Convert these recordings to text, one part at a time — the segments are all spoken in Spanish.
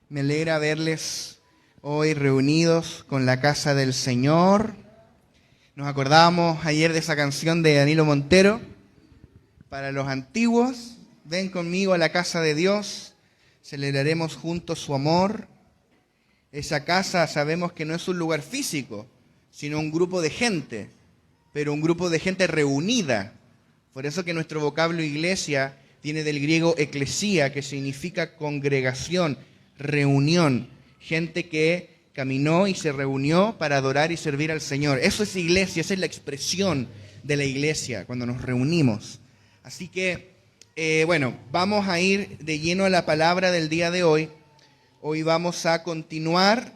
Me alegra verles hoy reunidos con la casa del Señor. Nos acordamos ayer de esa canción de Danilo Montero. Para los antiguos, ven conmigo a la casa de Dios, celebraremos juntos su amor. Esa casa sabemos que no es un lugar físico, sino un grupo de gente, pero un grupo de gente reunida. Por eso que nuestro vocablo iglesia viene del griego eclesía, que significa congregación, reunión, gente que caminó y se reunió para adorar y servir al Señor. Eso es iglesia, esa es la expresión de la iglesia, cuando nos reunimos. Así que, vamos a ir de lleno a la palabra del día de hoy. Hoy vamos a continuar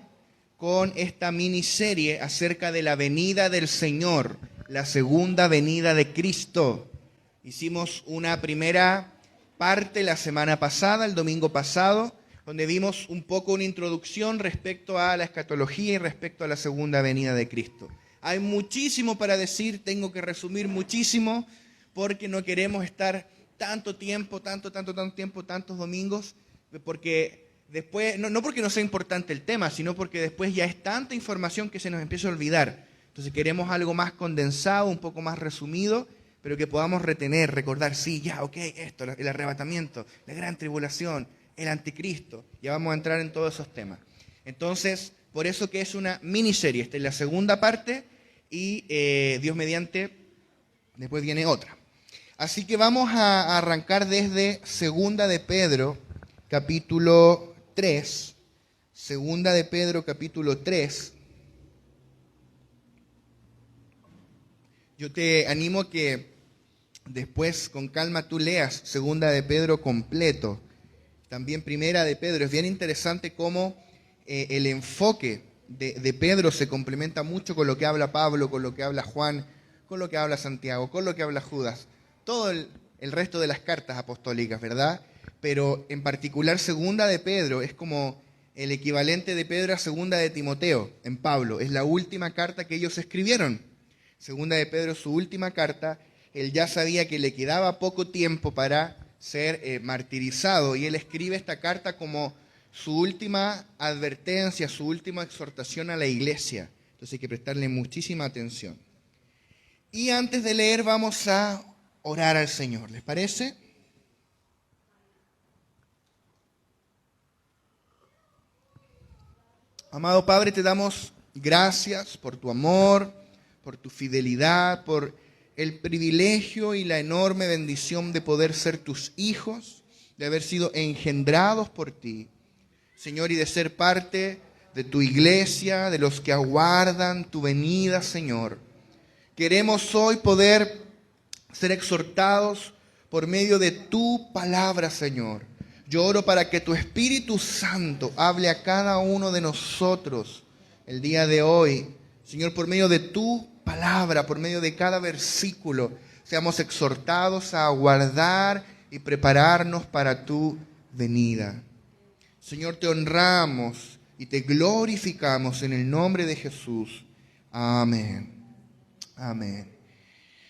con esta miniserie acerca de la venida del Señor, la segunda venida de Cristo. Hicimos una primera parte la semana pasada, el domingo pasado, donde vimos un poco una introducción respecto a la escatología y respecto a la segunda venida de Cristo. Hay muchísimo para decir, tengo que resumir muchísimo, porque no queremos estar tanto tiempo, tantos domingos, porque después, no porque no sea importante el tema, sino porque después ya es tanta información que se nos empieza a olvidar. Entonces queremos algo más condensado, un poco más resumido, pero que podamos retener, recordar, sí, ya, ok, esto, el arrebatamiento, la gran tribulación, el anticristo. Ya vamos a entrar en todos esos temas. Entonces, por eso que es una miniserie. Esta es la segunda parte y Dios mediante, después viene otra. Así que vamos a arrancar desde Segunda de Pedro, capítulo 3. Segunda de Pedro, capítulo 3. Yo te animo que después con calma tú leas Segunda de Pedro completo. También Primera de Pedro. Es bien interesante cómo el enfoque de Pedro se complementa mucho con lo que habla Pablo, con lo que habla Juan, con lo que habla Santiago, con lo que habla Judas. Todo el resto de las cartas apostólicas, ¿verdad? Pero en particular Segunda de Pedro es como el equivalente de Pedro a Segunda de Timoteo en Pablo. Es la última carta que ellos escribieron. Segunda de Pedro es su última carta. Él ya sabía que le quedaba poco tiempo para ser martirizado, y él escribe esta carta como su última advertencia, su última exhortación a la iglesia. Entonces hay que prestarle muchísima atención. Y antes de leer vamos a orar al Señor, ¿les parece? Amado Padre, te damos gracias por tu amor, por tu fidelidad, por el privilegio y la enorme bendición de poder ser tus hijos, de haber sido engendrados por ti, Señor, y de ser parte de tu iglesia, de los que aguardan tu venida, Señor. Queremos hoy poder ser exhortados por medio de tu palabra, Señor. Yo oro para que tu Espíritu Santo hable a cada uno de nosotros el día de hoy, Señor, por medio de tu palabra, por medio de cada versículo, seamos exhortados a aguardar y prepararnos para tu venida. Señor, te honramos y te glorificamos en el nombre de Jesús. Amén. Amén.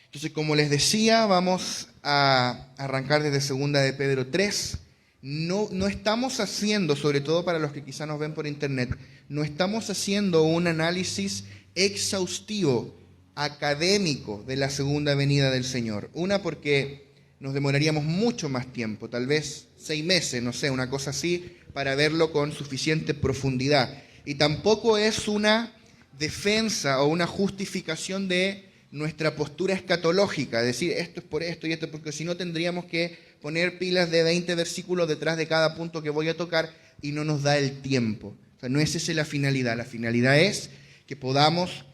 Entonces, como les decía, vamos a arrancar desde Segunda de Pedro 3. No estamos haciendo, sobre todo para los que quizá nos ven por internet, no estamos haciendo un análisis exhaustivo, académico de la segunda venida del Señor. Una, porque nos demoraríamos mucho más tiempo, tal vez 6 meses, no sé, una cosa así, para verlo con suficiente profundidad. Y tampoco es una defensa o una justificación de nuestra postura escatológica, decir esto es por esto y esto, porque si no tendríamos que poner pilas de 20 versículos detrás de cada punto que voy a tocar y no nos da el tiempo. O sea, no es esa la finalidad. La finalidad es que podamos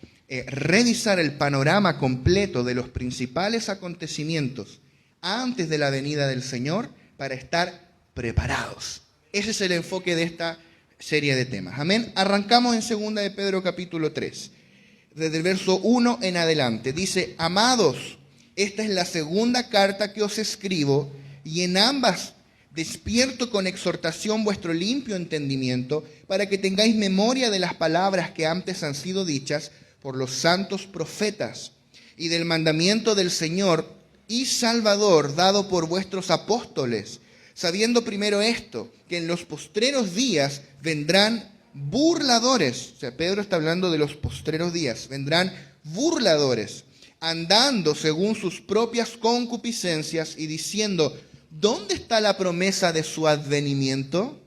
revisar el panorama completo de los principales acontecimientos antes de la venida del Señor para estar preparados. Ese es el enfoque de esta serie de temas. Amén. Arrancamos en Segunda de Pedro capítulo 3. Desde el verso 1 en adelante. Dice: amados, esta es la segunda carta que os escribo, y en ambas despierto con exhortación vuestro limpio entendimiento, para que tengáis memoria de las palabras que antes han sido dichas por los santos profetas, y del mandamiento del Señor y Salvador dado por vuestros apóstoles, sabiendo primero esto, que en los postreros días vendrán burladores. O sea, Pedro está hablando de los postreros días. Vendrán burladores, andando según sus propias concupiscencias y diciendo, ¿dónde está la promesa de su advenimiento?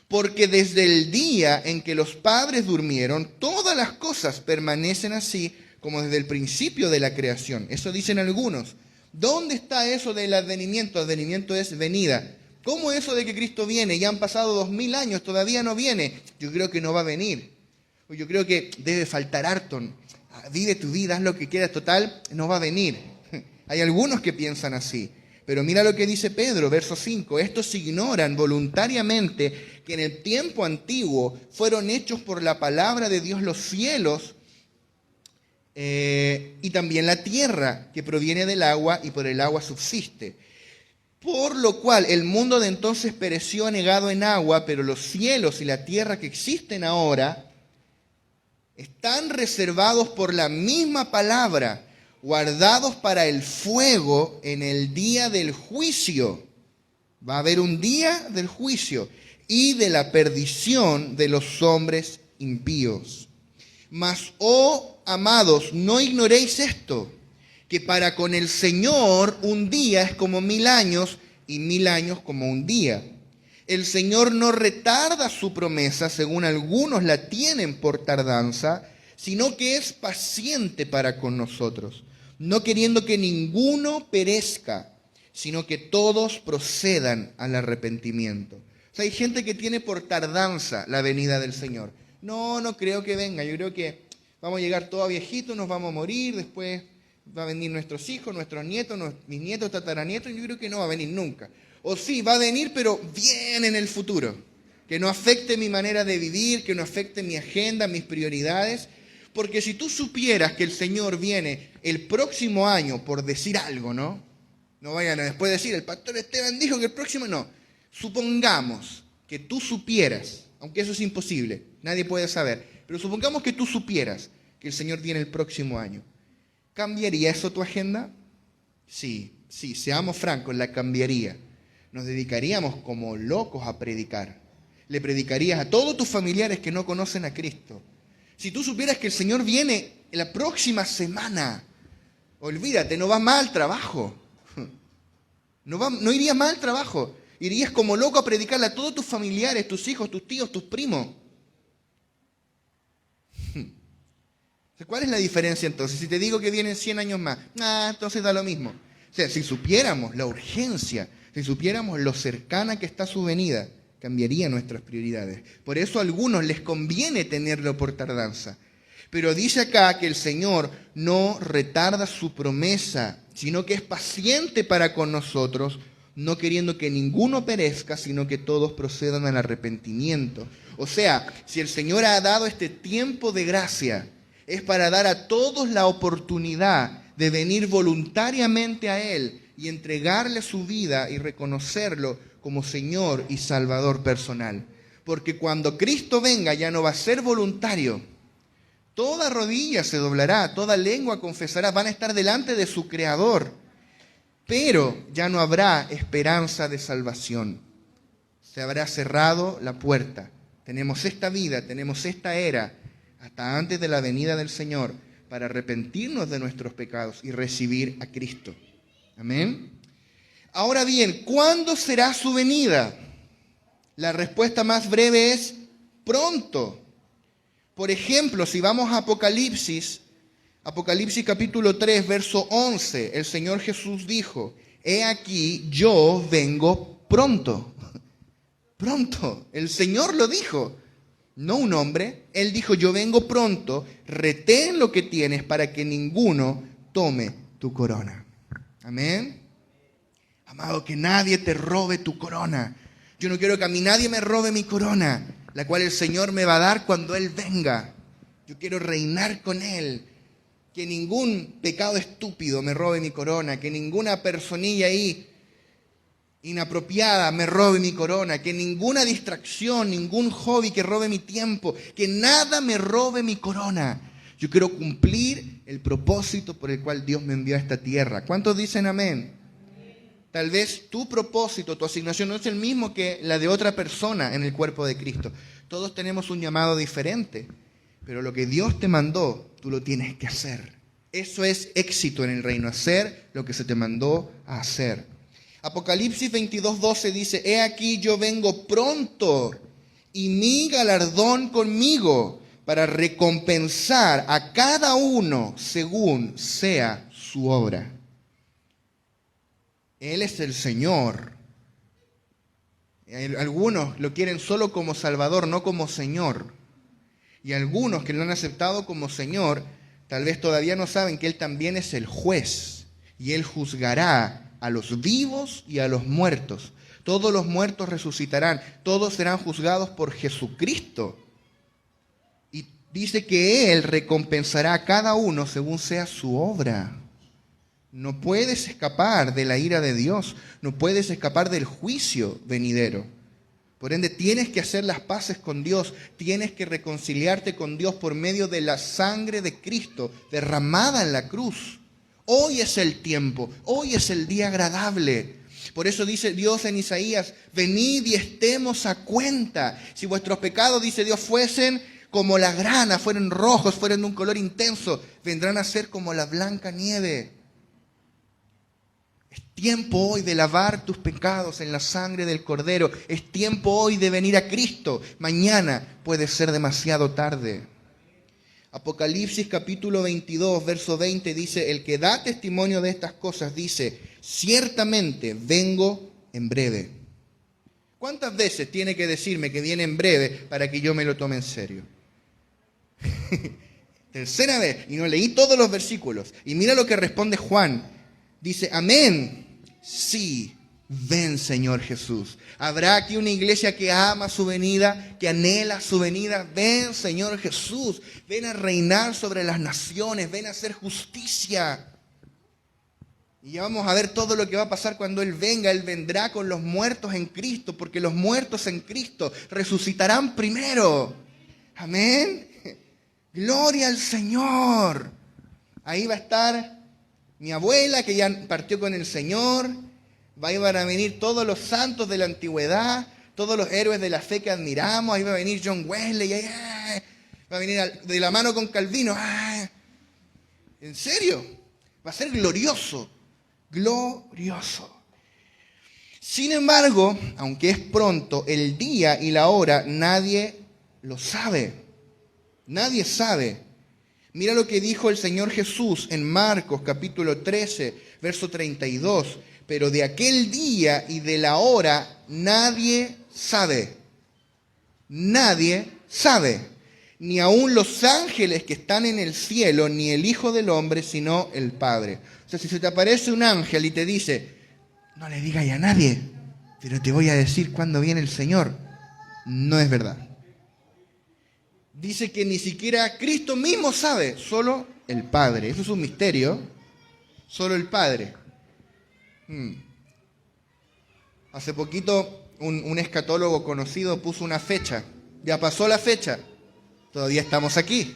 Porque desde el día en que los padres durmieron, todas las cosas permanecen así como desde el principio de la creación. Eso dicen algunos. ¿Dónde está eso del advenimiento? Advenimiento es venida. ¿Cómo eso de que Cristo viene? Ya han pasado 2000 años, todavía no viene. Yo creo que no va a venir. Yo creo que debe faltar harto. Vive tu vida, haz lo que quieras, total, no va a venir. Hay algunos que piensan así. Pero mira lo que dice Pedro, verso 5. Estos ignoran voluntariamente que en el tiempo antiguo fueron hechos por la palabra de Dios los cielos y también la tierra, que proviene del agua y por el agua subsiste. Por lo cual el mundo de entonces pereció anegado en agua, pero los cielos y la tierra que existen ahora están reservados por la misma palabra, guardados para el fuego en el día del juicio. Va a haber un día del juicio y de la perdición de los hombres impíos. Mas, oh amados, no ignoréis esto, que para con el Señor un día es como 1000 años y 1000 años como un día. El Señor no retarda su promesa, según algunos la tienen por tardanza, sino que es paciente para con nosotros, no queriendo que ninguno perezca, sino que todos procedan al arrepentimiento. O sea, hay gente que tiene por tardanza la venida del Señor. No creo que venga. Yo creo que vamos a llegar todos viejitos, nos vamos a morir, después va a venir nuestros hijos, nuestros nietos, mis nietos, tataranietos, y yo creo que no va a venir nunca. O sí, va a venir, pero bien en el futuro. Que no afecte mi manera de vivir, que no afecte mi agenda, mis prioridades. Porque si tú supieras que el Señor viene el próximo año, por decir algo, ¿no? No vayan a después decir, el pastor Esteban dijo que el próximo, no. Supongamos que tú supieras, aunque eso es imposible, nadie puede saber, pero supongamos que tú supieras que el Señor viene el próximo año. ¿Cambiaría eso tu agenda? Sí, seamos francos, la cambiaría. Nos dedicaríamos como locos a predicar. Le predicarías a todos tus familiares que no conocen a Cristo. Si tú supieras que el Señor viene la próxima semana, olvídate, no vas más al trabajo. No irías más al trabajo. Irías como loco a predicarle a todos tus familiares, tus hijos, tus tíos, tus primos. ¿Cuál es la diferencia entonces? Si te digo que vienen 100 años más, entonces da lo mismo. O sea, si supiéramos la urgencia, si supiéramos lo cercana que está su venida, cambiaría nuestras prioridades. Por eso a algunos les conviene tenerlo por tardanza. Pero dice acá que el Señor no retarda su promesa, sino que es paciente para con nosotros, no queriendo que ninguno perezca, sino que todos procedan al arrepentimiento. O sea, si el Señor ha dado este tiempo de gracia, es para dar a todos la oportunidad de venir voluntariamente a Él y entregarle su vida y reconocerlo como Señor y Salvador personal. Porque cuando Cristo venga ya no va a ser voluntario. Toda rodilla se doblará, toda lengua confesará, van a estar delante de su Creador. Pero ya no habrá esperanza de salvación. Se habrá cerrado la puerta. Tenemos esta vida, tenemos esta era, hasta antes de la venida del Señor, para arrepentirnos de nuestros pecados y recibir a Cristo. Amén. Ahora bien, ¿cuándo será su venida? La respuesta más breve es pronto. Por ejemplo, si vamos a Apocalipsis capítulo 3, verso 11, el Señor Jesús dijo, he aquí, yo vengo pronto. Pronto, el Señor lo dijo, no un hombre. Él dijo, yo vengo pronto, retén lo que tienes para que ninguno tome tu corona. Amén. Amado, que nadie te robe tu corona. Yo no quiero que a mí nadie me robe mi corona, la cual el Señor me va a dar cuando Él venga. Yo quiero reinar con Él. Que ningún pecado estúpido me robe mi corona, que ninguna personilla ahí inapropiada me robe mi corona, que ninguna distracción, ningún hobby que robe mi tiempo, que nada me robe mi corona. Yo quiero cumplir el propósito por el cual Dios me envió a esta tierra. ¿Cuántos dicen amén? Tal vez tu propósito, tu asignación no es el mismo que la de otra persona en el cuerpo de Cristo. Todos tenemos un llamado diferente, pero lo que Dios te mandó, tú lo tienes que hacer. Eso es éxito en el reino, hacer lo que se te mandó a hacer. Apocalipsis 22:12 dice, he aquí yo vengo pronto y mi galardón conmigo para recompensar a cada uno según sea su obra. Él es el Señor. Algunos lo quieren solo como Salvador, no como Señor. Y algunos que lo han aceptado como Señor, tal vez todavía no saben que Él también es el juez. Y Él juzgará a los vivos y a los muertos. Todos los muertos resucitarán. Todos serán juzgados por Jesucristo. Y dice que Él recompensará a cada uno según sea su obra. No puedes escapar de la ira de Dios, no puedes escapar del juicio venidero. Por ende, tienes que hacer las paces con Dios, tienes que reconciliarte con Dios por medio de la sangre de Cristo derramada en la cruz. Hoy es el tiempo, hoy es el día agradable. Por eso dice Dios en Isaías, venid y estemos a cuenta. Si vuestros pecados, dice Dios, fuesen como la grana, fueren rojos, fueren de un color intenso, vendrán a ser como la blanca nieve. Es tiempo hoy de lavar tus pecados en la sangre del Cordero. Es tiempo hoy de venir a Cristo. Mañana puede ser demasiado tarde. Apocalipsis capítulo 22, verso 20 dice, el que da testimonio de estas cosas dice, ciertamente vengo en breve. ¿Cuántas veces tiene que decirme que viene en breve para que yo me lo tome en serio? Tercera vez, y no leí todos los versículos. Y mira lo que responde Juan. Dice, amén, sí, ven Señor Jesús. ¿Habrá aquí una iglesia que ama su venida, que anhela su venida? Ven Señor Jesús, ven a reinar sobre las naciones, ven a hacer justicia. Y ya vamos a ver todo lo que va a pasar cuando Él venga. Él vendrá con los muertos en Cristo, porque los muertos en Cristo resucitarán primero. Amén. Gloria al Señor. Ahí va a estar mi abuela, que ya partió con el Señor. Van a venir todos los santos de la antigüedad, todos los héroes de la fe que admiramos. Ahí va a venir John Wesley. Va a venir de la mano con Calvino. ¿En serio? Va a ser glorioso. Glorioso. Sin embargo, aunque es pronto, el día y la hora nadie lo sabe. Nadie sabe. Mira lo que dijo el Señor Jesús en Marcos capítulo 13, verso 32. Pero de aquel día y de la hora nadie sabe. Nadie sabe. Ni aun los ángeles que están en el cielo, ni el Hijo del Hombre, sino el Padre. O sea, si se te aparece un ángel y te dice, no le digas a nadie, pero te voy a decir cuándo viene el Señor, no es verdad. Dice que ni siquiera Cristo mismo sabe, solo el Padre. Eso es un misterio, solo el Padre. Hace poquito un escatólogo conocido puso una fecha. Ya pasó la fecha, todavía estamos aquí.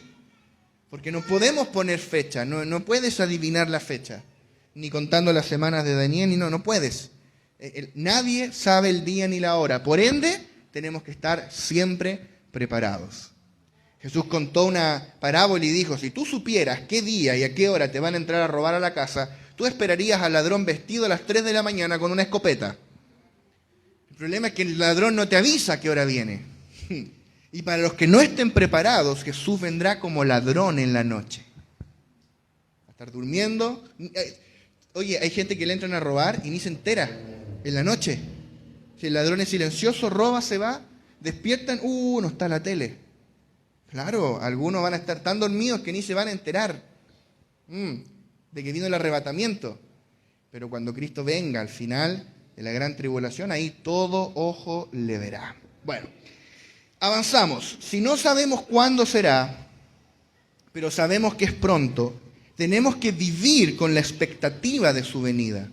Porque no podemos poner fecha, no puedes adivinar la fecha. Ni contando las semanas de Daniel, no puedes. Nadie sabe el día ni la hora. Por ende, tenemos que estar siempre preparados. Jesús contó una parábola y dijo, si tú supieras qué día y a qué hora te van a entrar a robar a la casa, tú esperarías al ladrón vestido a las 3 de la mañana con una escopeta. El problema es que el ladrón no te avisa a qué hora viene. Y para los que no estén preparados, Jesús vendrá como ladrón en la noche. Va a estar durmiendo. Oye, hay gente que le entran a robar y ni se entera en la noche. Si el ladrón es silencioso, roba, se va, despiertan, no está la tele. Claro, algunos van a estar tan dormidos que ni se van a enterar de que vino el arrebatamiento. Pero cuando Cristo venga al final de la gran tribulación, ahí todo ojo le verá. Bueno, avanzamos. Si no sabemos cuándo será, pero sabemos que es pronto, tenemos que vivir con la expectativa de su venida.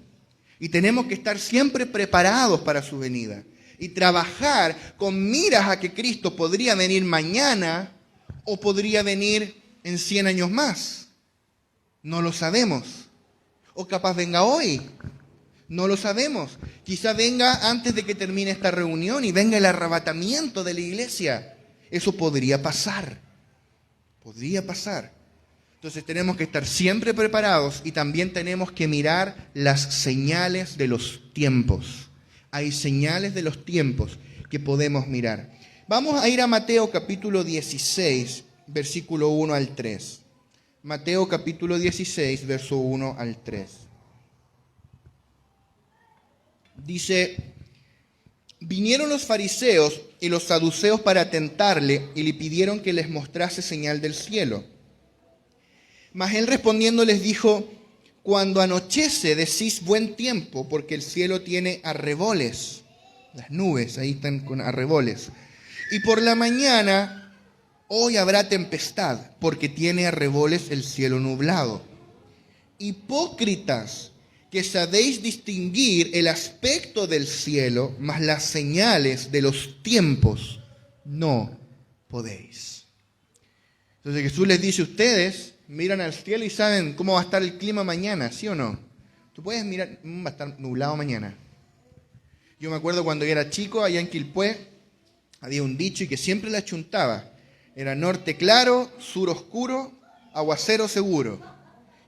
Y tenemos que estar siempre preparados para su venida. Y trabajar con miras a que Cristo podría venir mañana o podría venir en 100 años más. No lo sabemos. O capaz venga hoy. No lo sabemos. Quizá venga antes de que termine esta reunión y venga el arrebatamiento de la iglesia. Eso podría pasar. Podría pasar. Entonces tenemos que estar siempre preparados y también tenemos que mirar las señales de los tiempos. Hay señales de los tiempos que podemos mirar. Vamos a ir a Mateo capítulo 16, versículo 1 al 3. Mateo capítulo 16, verso 1 al 3. Dice: vinieron los fariseos y los saduceos para tentarle y le pidieron que les mostrase señal del cielo. Mas él respondiendo les dijo: cuando anochece decís buen tiempo, porque el cielo tiene arreboles. Las nubes ahí están con arreboles. Y por la mañana, hoy habrá tempestad, porque tiene arreboles el cielo nublado. Hipócritas, que sabéis distinguir el aspecto del cielo, mas las señales de los tiempos no podéis. Entonces Jesús les dice: ustedes miran al cielo y saben cómo va a estar el clima mañana, ¿sí o no? Tú puedes mirar, va a estar nublado mañana. Yo me acuerdo cuando yo era chico, allá en Quilpué, había un dicho y que siempre la chuntaba. Era norte claro, sur oscuro, aguacero seguro.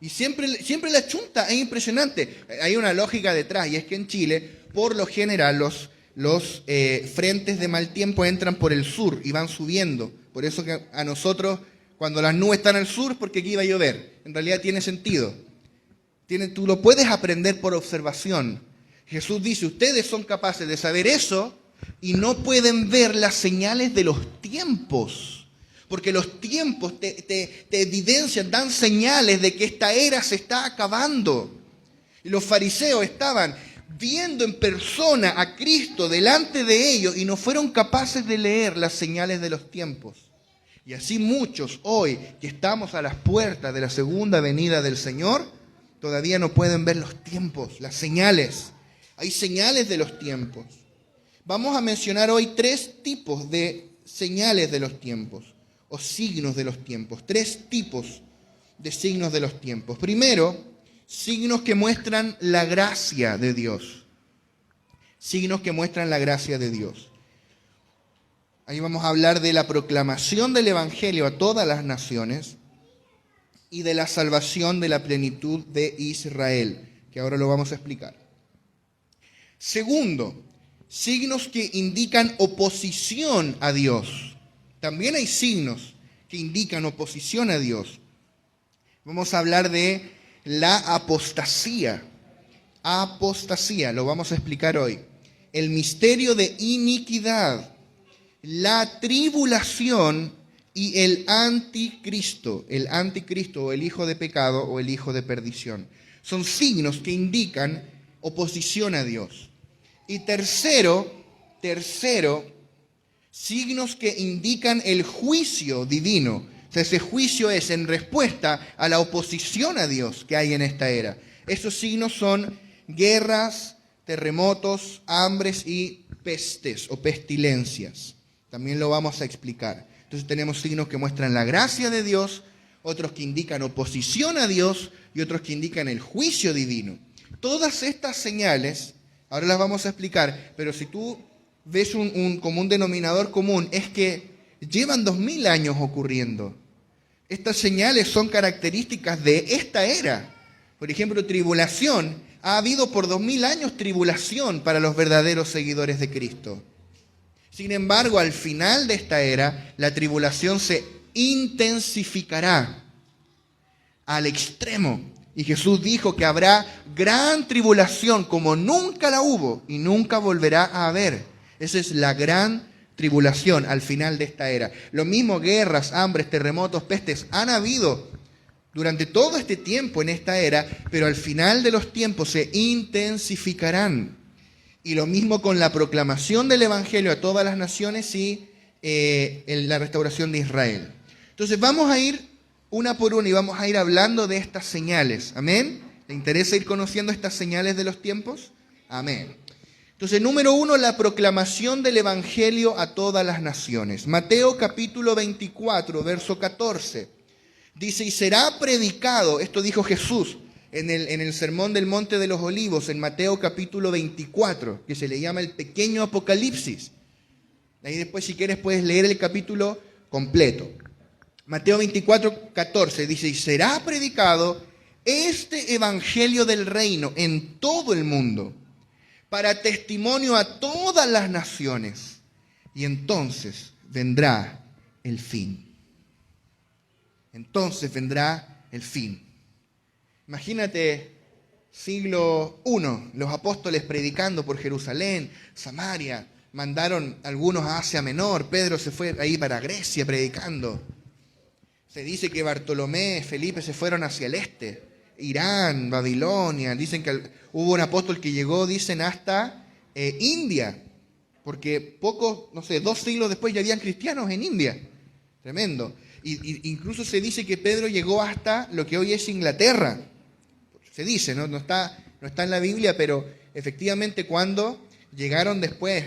Y siempre la chunta, es impresionante. Hay una lógica detrás, y es que en Chile, por lo general, los frentes de mal tiempo entran por el sur y van subiendo. Por eso que a nosotros, cuando las nubes están al sur, porque aquí va a llover. En realidad tiene sentido. Tú lo puedes aprender por observación. Jesús dice: ustedes son capaces de saber eso y no pueden ver las señales de los tiempos. Porque los tiempos te evidencian, dan señales de que esta era se está acabando. Y los fariseos estaban viendo en persona a Cristo delante de ellos y no fueron capaces de leer las señales de los tiempos. Y así muchos hoy que estamos a las puertas de la segunda venida del Señor, todavía no pueden ver los tiempos, las señales. Hay señales de los tiempos. Vamos a mencionar hoy 3 tipos de señales de los tiempos o signos de los tiempos. 3 tipos de signos de los tiempos. Primero, signos que muestran la gracia de Dios. Signos que muestran la gracia de Dios. Ahí vamos a hablar de la proclamación del Evangelio a todas las naciones y de la salvación de la plenitud de Israel, que ahora lo vamos a explicar. Segundo, signos que indican oposición a Dios. También hay signos que indican oposición a Dios. Vamos a hablar de la apostasía. Apostasía, lo vamos a explicar hoy. El misterio de iniquidad, la tribulación y el anticristo. El anticristo, o el hijo de pecado, o el hijo de perdición. Son signos que indican oposición a Dios. Y tercero, signos que indican el juicio divino. O sea, ese juicio es en respuesta a la oposición a Dios que hay en esta era. Esos signos son guerras, terremotos, hambres y pestes o pestilencias. También lo vamos a explicar. Entonces tenemos signos que muestran la gracia de Dios, otros que indican oposición a Dios y otros que indican el juicio divino. Todas estas señales, ahora las vamos a explicar, pero si tú ves un común denominador común, es que llevan 2000 años ocurriendo. Estas señales son características de esta era. Por ejemplo, tribulación. Ha habido por 2000 años tribulación para los verdaderos seguidores de Cristo. Sin embargo, al final de esta era, la tribulación se intensificará al extremo. Y Jesús dijo que habrá gran tribulación como nunca la hubo y nunca volverá a haber. Esa es la gran tribulación al final de esta era. Lo mismo, guerras, hambres, terremotos, pestes han habido durante todo este tiempo en esta era, pero al final de los tiempos se intensificarán. Y lo mismo con la proclamación del Evangelio a todas las naciones y la restauración de Israel. Entonces vamos a ir una por una y vamos a ir hablando de estas señales. ¿Amén? ¿Le interesa ir conociendo estas señales de los tiempos? Amén. Entonces, número 1, la proclamación del Evangelio a todas las naciones. Mateo capítulo 24, verso 14. Dice: y será predicado, esto dijo Jesús, en el Sermón del Monte de los Olivos, en Mateo capítulo 24, que se le llama el pequeño Apocalipsis. Ahí después, si quieres, puedes leer el capítulo completo. Mateo 24, 14 dice, y será predicado este evangelio del reino en todo el mundo, para testimonio a todas las naciones, y entonces vendrá el fin. Entonces vendrá el fin. Imagínate, siglo I, los apóstoles predicando por Jerusalén, Samaria, mandaron algunos a Asia Menor, Pedro se fue ahí para Grecia predicando. Se dice que Bartolomé, Felipe se fueron hacia el este, Irán, Babilonia. Dicen que hubo un apóstol que llegó, dicen, hasta India, porque pocos, no sé, 2 siglos después ya habían cristianos en India. Tremendo. Incluso se dice que Pedro llegó hasta lo que hoy es Inglaterra. Se dice, no está en la Biblia, pero efectivamente cuando llegaron después,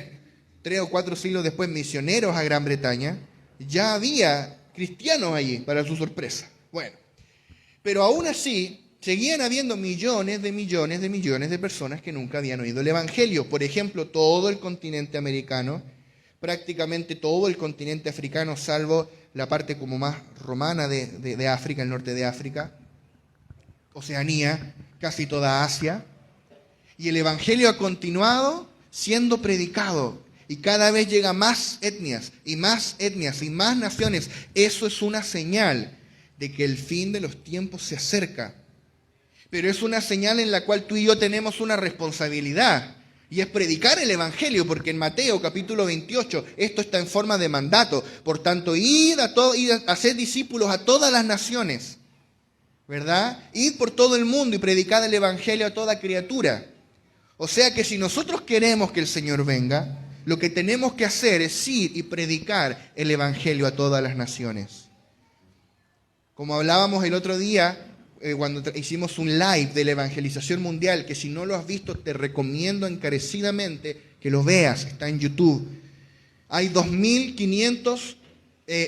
3 o 4 siglos después, misioneros a Gran Bretaña, ya había cristianos allí, para su sorpresa. Bueno, pero aún así, seguían habiendo millones de personas que nunca habían oído el Evangelio. Por ejemplo, todo el continente americano, prácticamente todo el continente africano, salvo la parte como más romana de África, el norte de África, Oceanía, casi toda Asia. Y el Evangelio ha continuado siendo predicado. Y cada vez llega más etnias y más naciones. Eso es una señal de que el fin de los tiempos se acerca. Pero es una señal en la cual tú y yo tenemos una responsabilidad. Y es predicar el Evangelio, porque en Mateo capítulo 28 esto está en forma de mandato. Por tanto, id a ser discípulos a todas las naciones, ¿verdad? Id por todo el mundo y predicad el Evangelio a toda criatura. O sea que si nosotros queremos que el Señor venga, lo que tenemos que hacer es ir y predicar el Evangelio a todas las naciones. Como hablábamos el otro día, cuando hicimos un live de la evangelización mundial, que si no lo has visto te recomiendo encarecidamente que lo veas, está en YouTube. Hay 2.500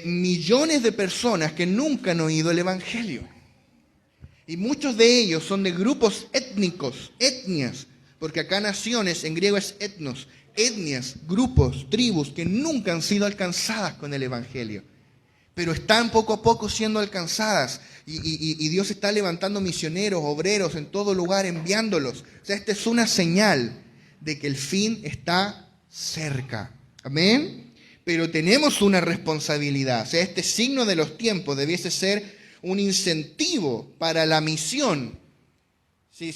millones de personas que nunca han oído el Evangelio. Y muchos de ellos son de grupos étnicos, etnias, porque acá naciones, en griego es etnos, etnias, grupos, tribus que nunca han sido alcanzadas con el Evangelio, pero están poco a poco siendo alcanzadas y Dios está levantando misioneros, obreros en todo lugar, enviándolos. O sea, esta es una señal de que el fin está cerca. Amén. Pero tenemos una responsabilidad. O sea, este signo de los tiempos debiese ser un incentivo para la misión. Si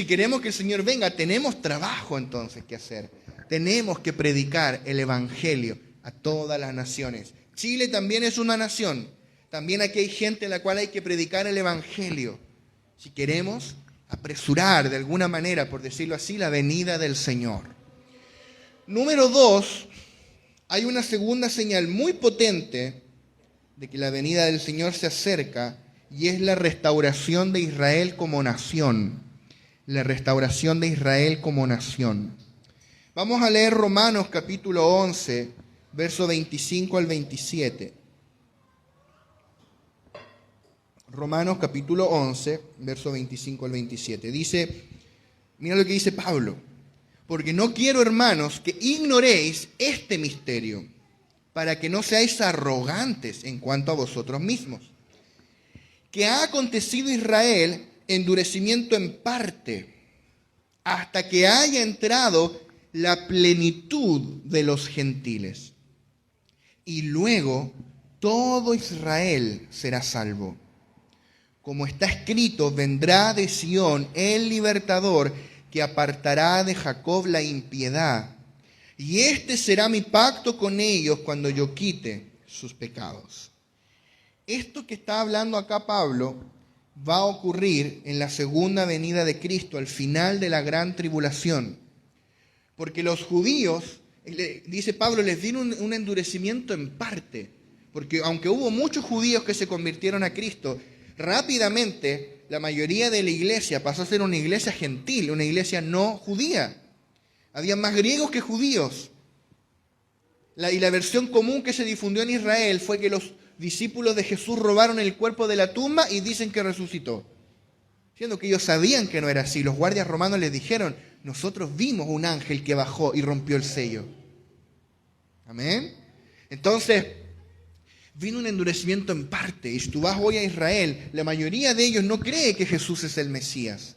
queremos que el Señor venga, tenemos trabajo entonces que hacer. Tenemos que predicar el Evangelio a todas las naciones. Chile también es una nación. También aquí hay gente a la cual hay que predicar el Evangelio. Si queremos apresurar de alguna manera, por decirlo así, la venida del Señor. Número 2, hay una segunda señal muy potente de que la venida del Señor se acerca, y es la restauración de Israel como nación. La restauración de Israel como nación. Vamos a leer Romanos capítulo 11, verso 25 al 27. Romanos capítulo 11, verso 25 al 27. Dice, mira lo que dice Pablo. Porque no quiero, hermanos, que ignoréis este misterio, para que no seáis arrogantes en cuanto a vosotros mismos. Que ha acontecido Israel endurecimiento en parte, hasta que haya entrado la plenitud de los gentiles. Y luego todo Israel será salvo. Como está escrito, vendrá de Sión el libertador que apartará de Jacob la impiedad. Y este será mi pacto con ellos cuando yo quite sus pecados. Esto que está hablando acá Pablo va a ocurrir en la segunda venida de Cristo, al final de la gran tribulación. Porque los judíos, dice Pablo, les vino un endurecimiento en parte. Porque aunque hubo muchos judíos que se convirtieron a Cristo, rápidamente la mayoría de la iglesia pasó a ser una iglesia gentil, una iglesia no judía. Había más griegos que judíos. Y la versión común que se difundió en Israel fue que los discípulos de Jesús robaron el cuerpo de la tumba y dicen que resucitó. siendo que ellos sabían que no era así. Los guardias romanos les dijeron, nosotros vimos un ángel que bajó y rompió el sello. Amén. Entonces, vino un endurecimiento en parte. Y si tú vas hoy a Israel, la mayoría de ellos no cree que Jesús es el Mesías.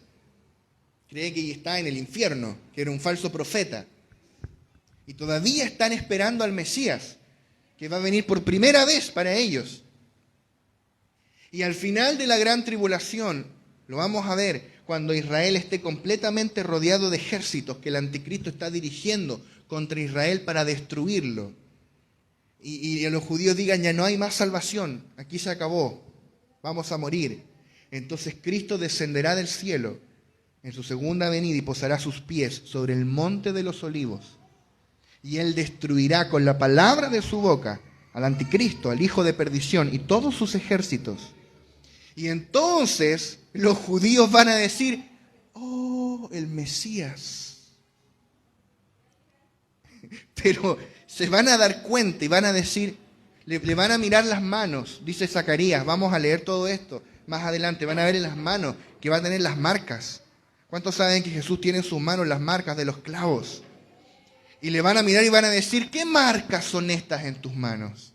Cree que está en el infierno, que era un falso profeta. Y todavía están esperando al Mesías, que va a venir por primera vez para ellos. Y al final de la gran tribulación, lo vamos a ver, cuando Israel esté completamente rodeado de ejércitos que el anticristo está dirigiendo contra Israel para destruirlo. Y los judíos digan, ya no hay más salvación, aquí se acabó, vamos a morir. Entonces Cristo descenderá del cielo en su segunda venida y posará sus pies sobre el monte de los olivos. Y Él destruirá con la palabra de su boca al anticristo, al hijo de perdición y todos sus ejércitos. Y entonces los judíos van a decir, oh, el Mesías. Pero se van a dar cuenta y van a decir, le van a mirar las manos, dice Zacarías, vamos a leer todo esto más adelante, van a ver en las manos que va a tener las marcas. ¿Cuántos saben que Jesús tiene en sus manos las marcas de los clavos? Y le van a mirar y van a decir, ¿qué marcas son estas en tus manos?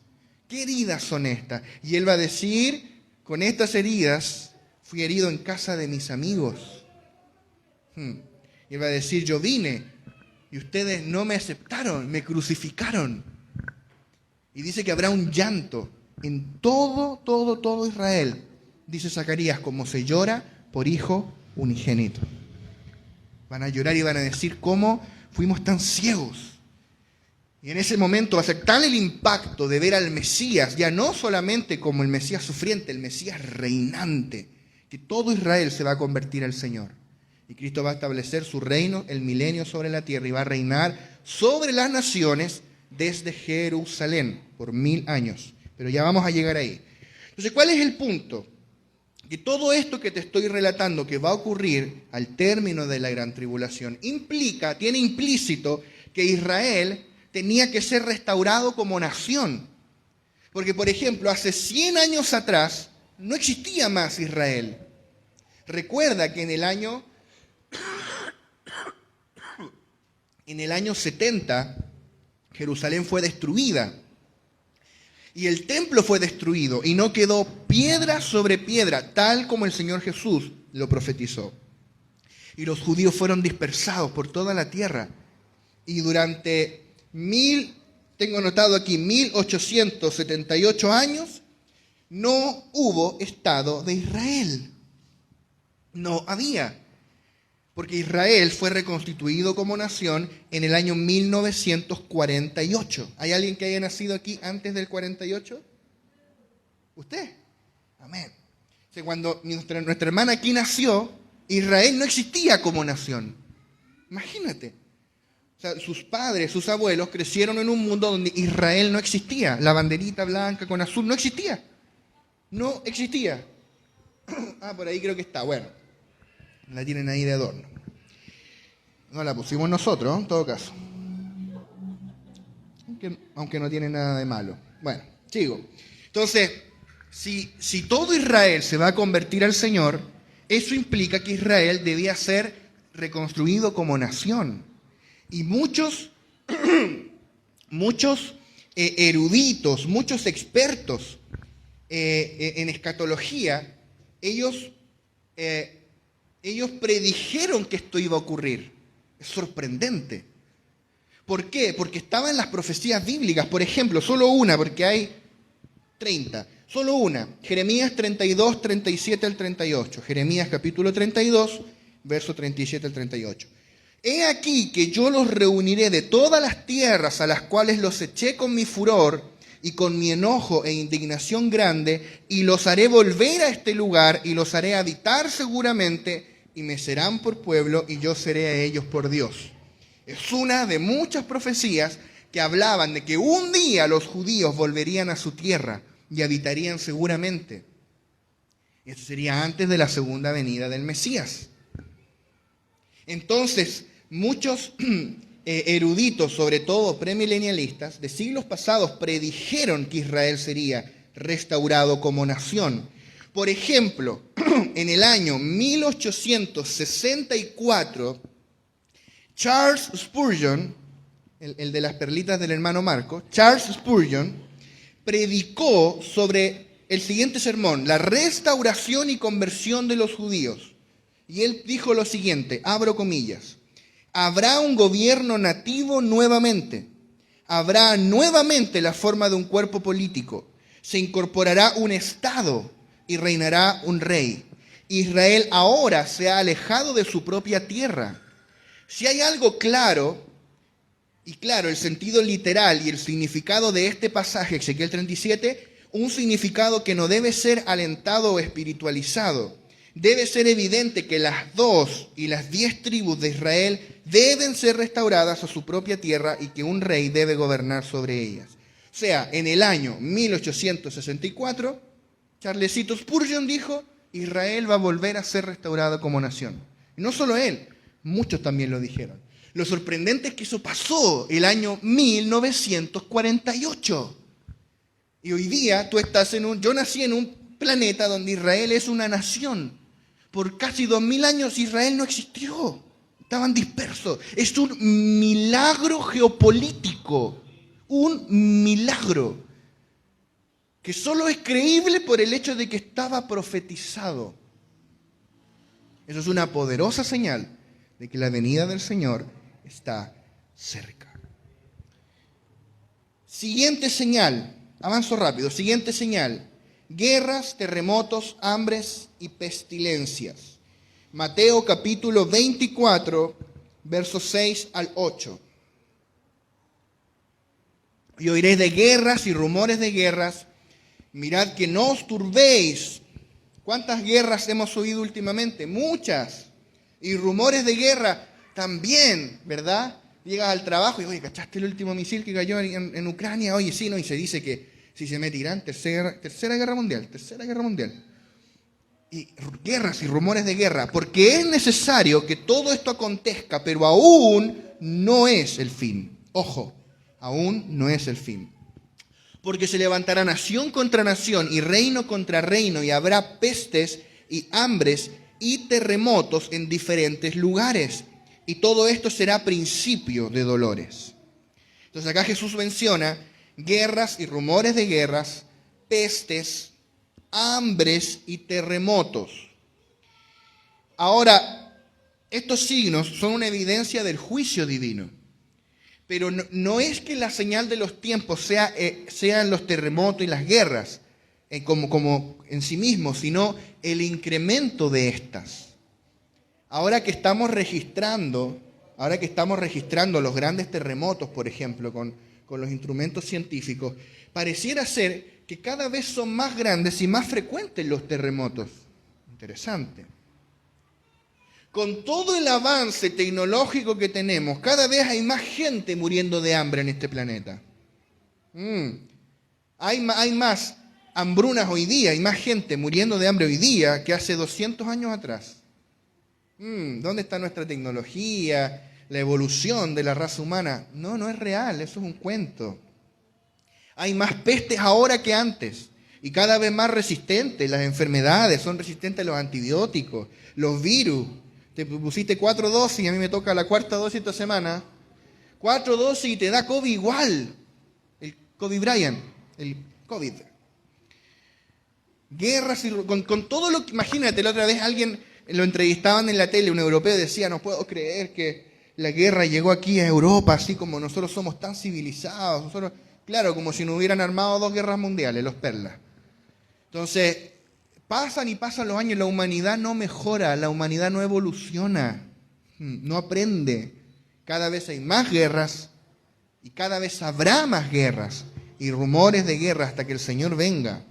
¿Qué heridas son estas? Y Él va a decir, con estas heridas fui herido en casa de mis amigos. Y Él va a decir, yo vine y ustedes no me aceptaron, me crucificaron. Y dice que habrá un llanto en todo Israel, dice Zacarías, como se llora por hijo unigénito. Van a llorar y van a decir, ¿cómo fuimos tan ciegos? Y en ese momento va a ser tal el impacto de ver al Mesías, ya no solamente como el Mesías sufriente, el Mesías reinante, que todo Israel se va a convertir al Señor. Y Cristo va a establecer su reino, el milenio sobre la tierra, y va a reinar sobre las naciones desde Jerusalén por 1000 años. Pero ya vamos a llegar ahí. Entonces, ¿cuál es el punto? Que todo esto que te estoy relatando que va a ocurrir al término de la gran tribulación tiene implícito que Israel tenía que ser restaurado como nación. Porque, por ejemplo, hace 100 años atrás no existía más Israel. Recuerda que en el año 70 Jerusalén fue destruida. Y el templo fue destruido y no quedó piedra sobre piedra, tal como el Señor Jesús lo profetizó. Y los judíos fueron dispersados por toda la tierra. Y durante 1878 años, no hubo Estado de Israel. No había. Porque Israel fue reconstituido como nación en el año 1948. ¿Hay alguien que haya nacido aquí antes del 48? ¿Usted? Amén. O sea, cuando nuestra hermana aquí nació, Israel no existía como nación. Imagínate. O sea, sus padres, sus abuelos crecieron en un mundo donde Israel no existía. La banderita blanca con azul no existía. No existía. Por ahí creo que está. Bueno, la tienen ahí de adorno. No la pusimos nosotros, en todo caso. Aunque no tiene nada de malo. Bueno, sigo. Entonces, si todo Israel se va a convertir al Señor, eso implica que Israel debía ser reconstruido como nación. Y muchos eruditos, muchos expertos en escatología, ellos predijeron que esto iba a ocurrir. Es sorprendente. ¿Por qué? Porque estaban las profecías bíblicas. Por ejemplo, solo una, porque hay 30. Solo una. Jeremías 32, 37 al 38. Jeremías capítulo 32, verso 37 al 38. He aquí que yo los reuniré de todas las tierras a las cuales los eché con mi furor y con mi enojo e indignación grande, y los haré volver a este lugar y los haré habitar seguramente, y me serán por pueblo y yo seré a ellos por Dios. Es una de muchas profecías que hablaban de que un día los judíos volverían a su tierra y habitarían seguramente. Esto sería antes de la segunda venida del Mesías. Entonces, muchos eruditos, sobre todo premilenialistas, de siglos pasados predijeron que Israel sería restaurado como nación. Por ejemplo, en el año 1864, Charles Spurgeon, el de las perlitas del hermano Marco, Charles Spurgeon, predicó sobre el siguiente sermón: la restauración y conversión de los judíos. Y él dijo lo siguiente, abro comillas: habrá un gobierno nativo nuevamente, habrá nuevamente la forma de un cuerpo político, se incorporará un estado y reinará un rey. Israel ahora se ha alejado de su propia tierra. Si hay algo claro, y claro, el sentido literal y el significado de este pasaje, Ezequiel 37, un significado que no debe ser alentado o espiritualizado. Debe ser evidente que las 2 y las 10 tribus de Israel deben ser restauradas a su propia tierra y que un rey debe gobernar sobre ellas. O sea, en el año 1864, Charlesito Spurgeon dijo: Israel va a volver a ser restaurado como nación. Y no solo él, muchos también lo dijeron. Lo sorprendente es que eso pasó el año 1948. Y hoy día tú estás yo nací en un planeta donde Israel es una nación. Por casi 2000 años Israel no existió. Estaban dispersos. Es un milagro geopolítico. Un milagro. Que solo es creíble por el hecho de que estaba profetizado. Eso es una poderosa señal de que la venida del Señor está cerca. Siguiente señal, avanzo rápido, siguiente señal: guerras, terremotos, hambres y pestilencias. Mateo capítulo 24, versos 6 al 8. Y oiréis de guerras y rumores de guerras, mirad que no os turbéis. ¿Cuántas guerras hemos oído últimamente? Muchas. Y rumores de guerra también, ¿verdad? Llegas al trabajo y, oye, ¿cachaste el último misil que cayó en Ucrania? Oye, sí, ¿no? Y se dice que si se metirán, tercera guerra mundial. Y guerras y rumores de guerra, porque es necesario que todo esto acontezca, pero aún no es el fin. Ojo, aún no es el fin. Porque se levantará nación contra nación y reino contra reino, y habrá pestes y hambres y terremotos en diferentes lugares. Y todo esto será principio de dolores. Entonces acá Jesús menciona guerras y rumores de guerras, pestes, hambres y terremotos. Ahora, estos signos son una evidencia del juicio divino. Pero no es que la señal de los tiempos sean los terremotos y las guerras como en sí mismos, sino el incremento de estas. Ahora que estamos registrando los grandes terremotos, por ejemplo, con los instrumentos científicos, pareciera ser que cada vez son más grandes y más frecuentes los terremotos. Interesante. Con todo el avance tecnológico que tenemos, cada vez hay más gente muriendo de hambre en este planeta. Hay más hambrunas hoy día, hay más gente muriendo de hambre hoy día que hace 200 años atrás. ¿Dónde está nuestra tecnología, la evolución de la raza humana? No es real, eso es un cuento. Hay más pestes ahora que antes y cada vez más resistentes. Las enfermedades son resistentes a los antibióticos, los virus. Te pusiste 4 dosis y a mí me toca la 4ª dosis esta semana. 4 dosis y te da COVID igual. El COVID Bryant, el COVID. Guerras y con todo lo que... Imagínate, la otra vez alguien lo entrevistaban en la tele, un europeo decía: no puedo creer que la guerra llegó aquí a Europa, así como nosotros somos tan civilizados. Claro, como si no hubieran armado 2 guerras mundiales, los perlas. Entonces... pasan y pasan los años, la humanidad no mejora, la humanidad no evoluciona, no aprende. Cada vez hay más guerras y cada vez habrá más guerras y rumores de guerra hasta que el Señor venga.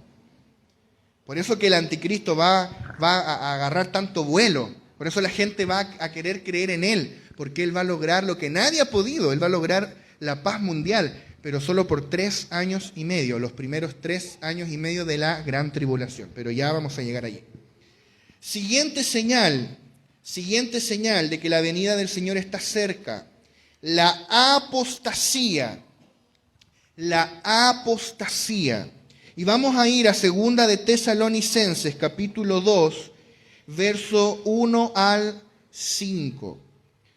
Por eso que el anticristo va a agarrar tanto vuelo, por eso la gente va a querer creer en él, porque él va a lograr lo que nadie ha podido, él va a lograr la paz mundial, pero solo por 3 años y medio, los primeros 3 años y medio de la gran tribulación. Pero ya vamos a llegar allí. Siguiente señal de que la venida del Señor está cerca: la apostasía. La apostasía. Y vamos a ir a Segunda de Tesalonicenses, capítulo 2, verso 1 al 5.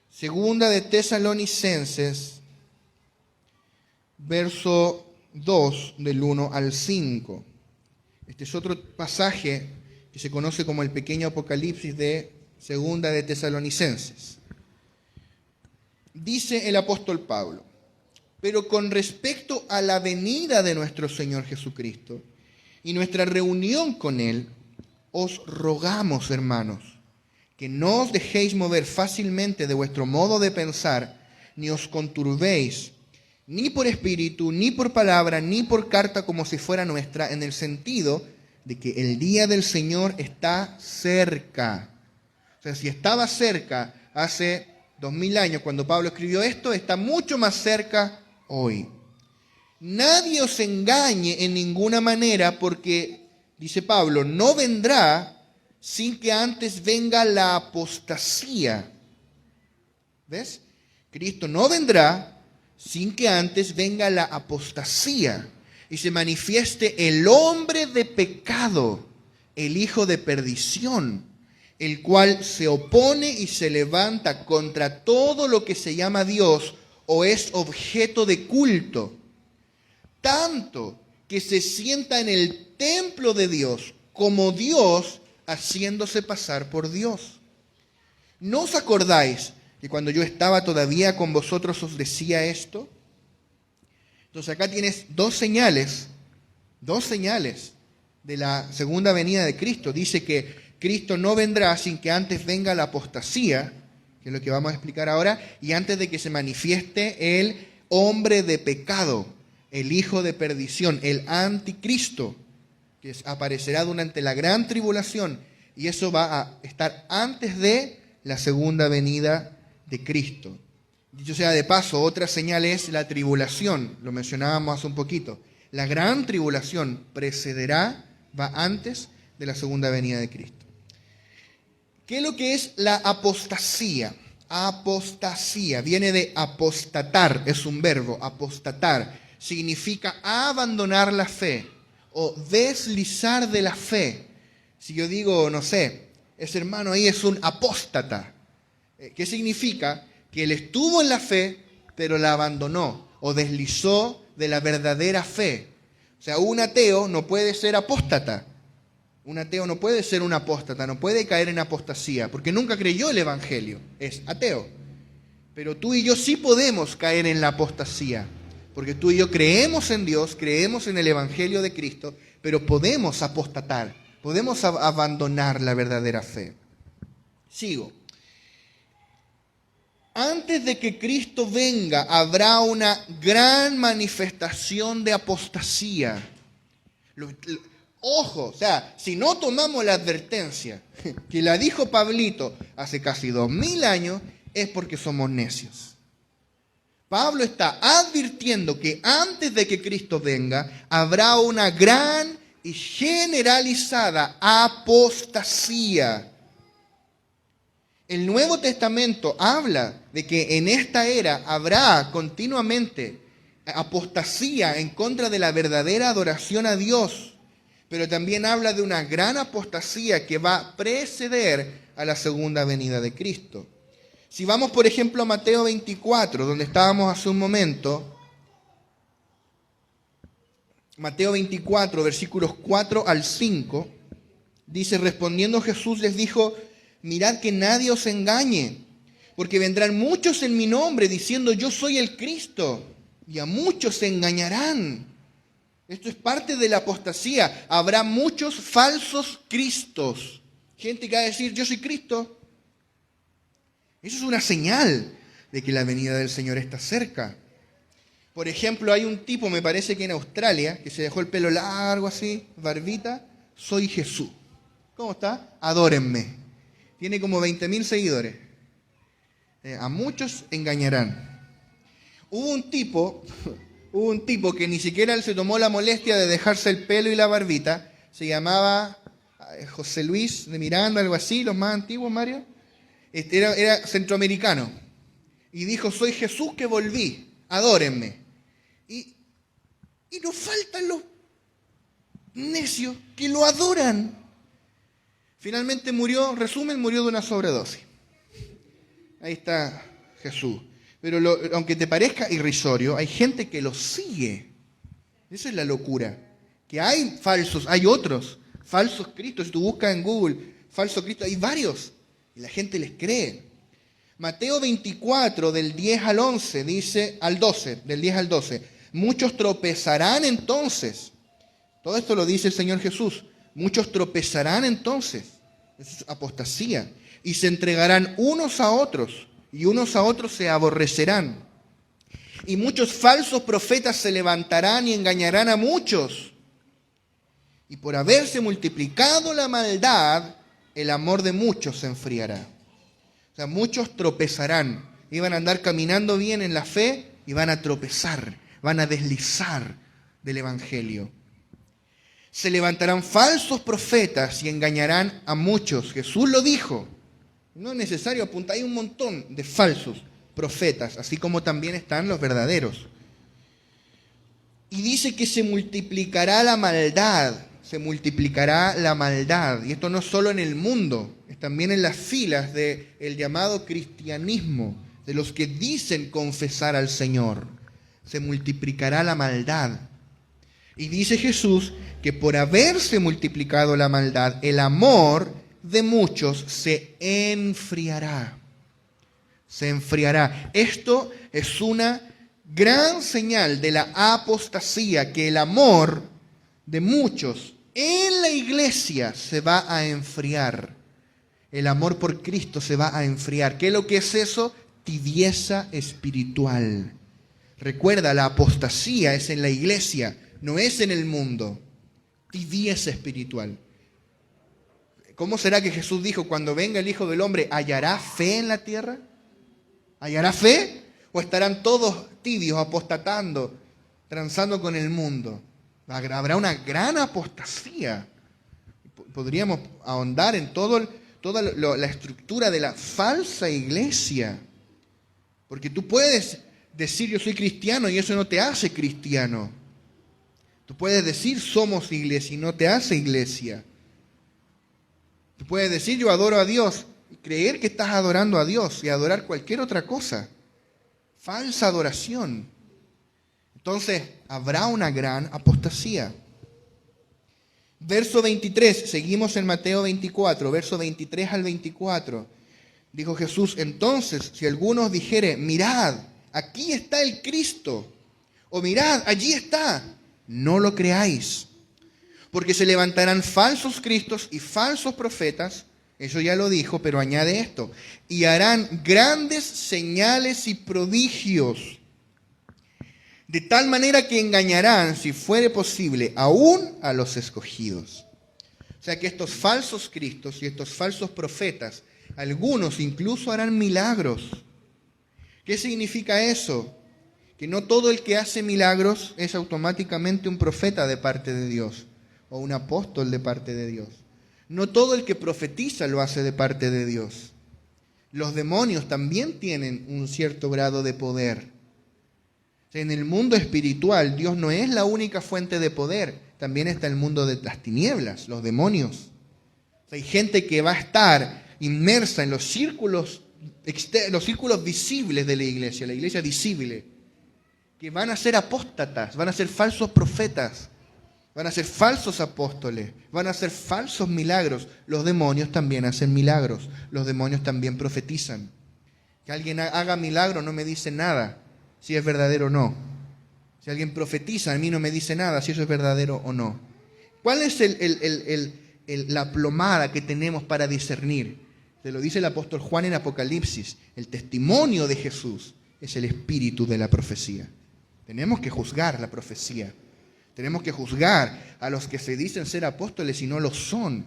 Segunda de Tesalonicenses, verso 2, del 1 al 5. Este es otro pasaje que se conoce como el pequeño Apocalipsis de Segunda de Tesalonicenses. Dice el apóstol Pablo: pero con respecto a la venida de nuestro Señor Jesucristo y nuestra reunión con Él, os rogamos, hermanos, que no os dejéis mover fácilmente de vuestro modo de pensar, ni os conturbéis, ni por espíritu, ni por palabra, ni por carta como si fuera nuestra, en el sentido de que el día del Señor está cerca. O sea, si estaba cerca hace 2000 años cuando Pablo escribió esto, está mucho más cerca hoy. Nadie os engañe en ninguna manera, porque, dice Pablo, no vendrá sin que antes venga la apostasía. ¿Ves? Cristo no vendrá sin que antes venga la apostasía y se manifieste el hombre de pecado, el hijo de perdición, el cual se opone y se levanta contra todo lo que se llama Dios o es objeto de culto, tanto que se sienta en el templo de Dios como Dios, haciéndose pasar por Dios. ¿No os acordáis que cuando yo estaba todavía con vosotros os decía esto? Entonces acá tienes dos señales de la segunda venida de Cristo. Dice que Cristo no vendrá sin que antes venga la apostasía, que es lo que vamos a explicar ahora, y antes de que se manifieste el hombre de pecado, el hijo de perdición, el anticristo, que aparecerá durante la gran tribulación, y eso va a estar antes de la segunda venida de Cristo. Dicho sea de paso, otra señal es la tribulación, lo mencionábamos hace un poquito. La gran tribulación precederá, va antes de la segunda venida de Cristo. ¿Qué es lo que es la apostasía? Apostasía viene de apostatar, es un verbo, apostatar. Significa abandonar la fe o deslizar de la fe. Si yo digo, no sé, ese hermano ahí es un apóstata, ¿qué significa? Que él estuvo en la fe, pero la abandonó o deslizó de la verdadera fe. O sea, un ateo no puede ser apóstata. Un ateo no puede ser un apóstata, no puede caer en apostasía, porque nunca creyó el Evangelio, es ateo. Pero tú y yo sí podemos caer en la apostasía, porque tú y yo creemos en Dios, creemos en el Evangelio de Cristo, pero podemos apostatar, podemos abandonar la verdadera fe. Sigo. Antes de que Cristo venga, habrá una gran manifestación de apostasía. Ojo, o sea, si no tomamos la advertencia que la dijo Pablito hace casi 2000 años, es porque somos necios. Pablo está advirtiendo que antes de que Cristo venga, habrá una gran y generalizada apostasía. El Nuevo Testamento habla de que en esta era habrá continuamente apostasía en contra de la verdadera adoración a Dios. Pero también habla de una gran apostasía que va a preceder a la segunda venida de Cristo. Si vamos, por ejemplo, a Mateo 24, donde estábamos hace un momento, Mateo 24, versículos 4 al 5, dice: respondiendo Jesús les dijo: mirad que nadie os engañe, porque vendrán muchos en mi nombre diciendo yo soy el Cristo, y a muchos se engañarán. Esto es parte de la apostasía. Habrá muchos falsos cristos. Gente que va a decir, yo soy Cristo. Eso es una señal de que la venida del Señor está cerca. Por ejemplo, hay un tipo, me parece que en Australia, que se dejó el pelo largo así, barbita. Soy Jesús. ¿Cómo está? Adórenme. Tiene como 20.000 seguidores. A muchos engañarán. Hubo un tipo que ni siquiera él se tomó la molestia de dejarse el pelo y la barbita. Se llamaba José Luis de Miranda, algo así, los más antiguos, Mario. Era centroamericano. Y dijo, soy Jesús que volví, adórenme. Y nos faltan necios que lo adoran. Finalmente murió, resumen, murió de una sobredosis. Ahí está Jesús. Pero aunque te parezca irrisorio, hay gente que lo sigue. Esa es la locura. Que hay falsos, hay otros falsos cristos. Si tú buscas en Google, falso Cristo, hay varios. Y la gente les cree. Mateo 24, del 10 al 11, dice, al 12, del 10 al 12. Muchos tropezarán entonces. Todo esto lo dice el Señor Jesús. Muchos tropezarán entonces. Eso es apostasía. Y se entregarán unos a otros. Y unos a otros se aborrecerán. Y muchos falsos profetas se levantarán y engañarán a muchos. Y por haberse multiplicado la maldad, el amor de muchos se enfriará. O sea, muchos tropezarán. Iban a andar caminando bien en la fe y van a tropezar, van a deslizar del Evangelio. Se levantarán falsos profetas y engañarán a muchos. Jesús lo dijo. No es necesario apuntar, hay un montón de falsos profetas, así como también están los verdaderos. Y dice que se multiplicará la maldad, se multiplicará la maldad. Y esto no solo en el mundo, es también en las filas del llamado cristianismo, de los que dicen confesar al Señor. Se multiplicará la maldad. Y dice Jesús que por haberse multiplicado la maldad, el amor de muchos se enfriará. Se enfriará. Esto es una gran señal de la apostasía, que el amor de muchos en la iglesia se va a enfriar. El amor por Cristo se va a enfriar. ¿Qué es lo que es eso? Tibieza espiritual. Recuerda, la apostasía es en la iglesia, no es en el mundo. Tibieza espiritual. ¿Cómo será que Jesús dijo, cuando venga el Hijo del Hombre, ¿hallará fe en la tierra? ¿Hallará fe? ¿O estarán todos tibios, apostatando, transando con el mundo? Habrá una gran apostasía. Podríamos ahondar en toda la estructura de la falsa iglesia. Porque tú puedes decir yo soy cristiano y eso no te hace cristiano. Tú puedes decir somos iglesia y no te hace iglesia. Tú puedes decir yo adoro a Dios y creer que estás adorando a Dios y adorar cualquier otra cosa. Falsa adoración. Entonces habrá una gran apostasía. Verso 23, seguimos en Mateo 24, verso 23 al 24. Dijo Jesús, entonces si algunos dijere, mirad, aquí está el Cristo, o mirad, allí está, no lo creáis. Porque se levantarán falsos cristos y falsos profetas, eso ya lo dijo, pero añade esto, y harán grandes señales y prodigios, de tal manera que engañarán, si fuere posible, aún a los escogidos. O sea que estos falsos cristos y estos falsos profetas, algunos incluso harán milagros. ¿Qué significa eso? Que no todo el que hace milagros es automáticamente un profeta de parte de Dios o un apóstol de parte de Dios. No todo el que profetiza lo hace de parte de Dios. Los demonios también tienen un cierto grado de poder. En el mundo espiritual, Dios no es la única fuente de poder. También está el mundo de las tinieblas, los demonios. Hay gente que va a estar inmersa en los círculos visibles de la iglesia visible, que van a ser apóstatas, van a ser falsos profetas, van a ser falsos apóstoles, van a hacer falsos milagros. Los demonios también hacen milagros, los demonios también profetizan. Que alguien haga milagro no me dice nada si es verdadero o no. Si alguien profetiza, a mí no me dice nada si eso es verdadero o no. ¿Cuál es la plomada que tenemos para discernir? Te lo dice el apóstol Juan en Apocalipsis. El testimonio de Jesús es el espíritu de la profecía. Tenemos que juzgar la profecía. Tenemos que juzgar a los que se dicen ser apóstoles y no lo son.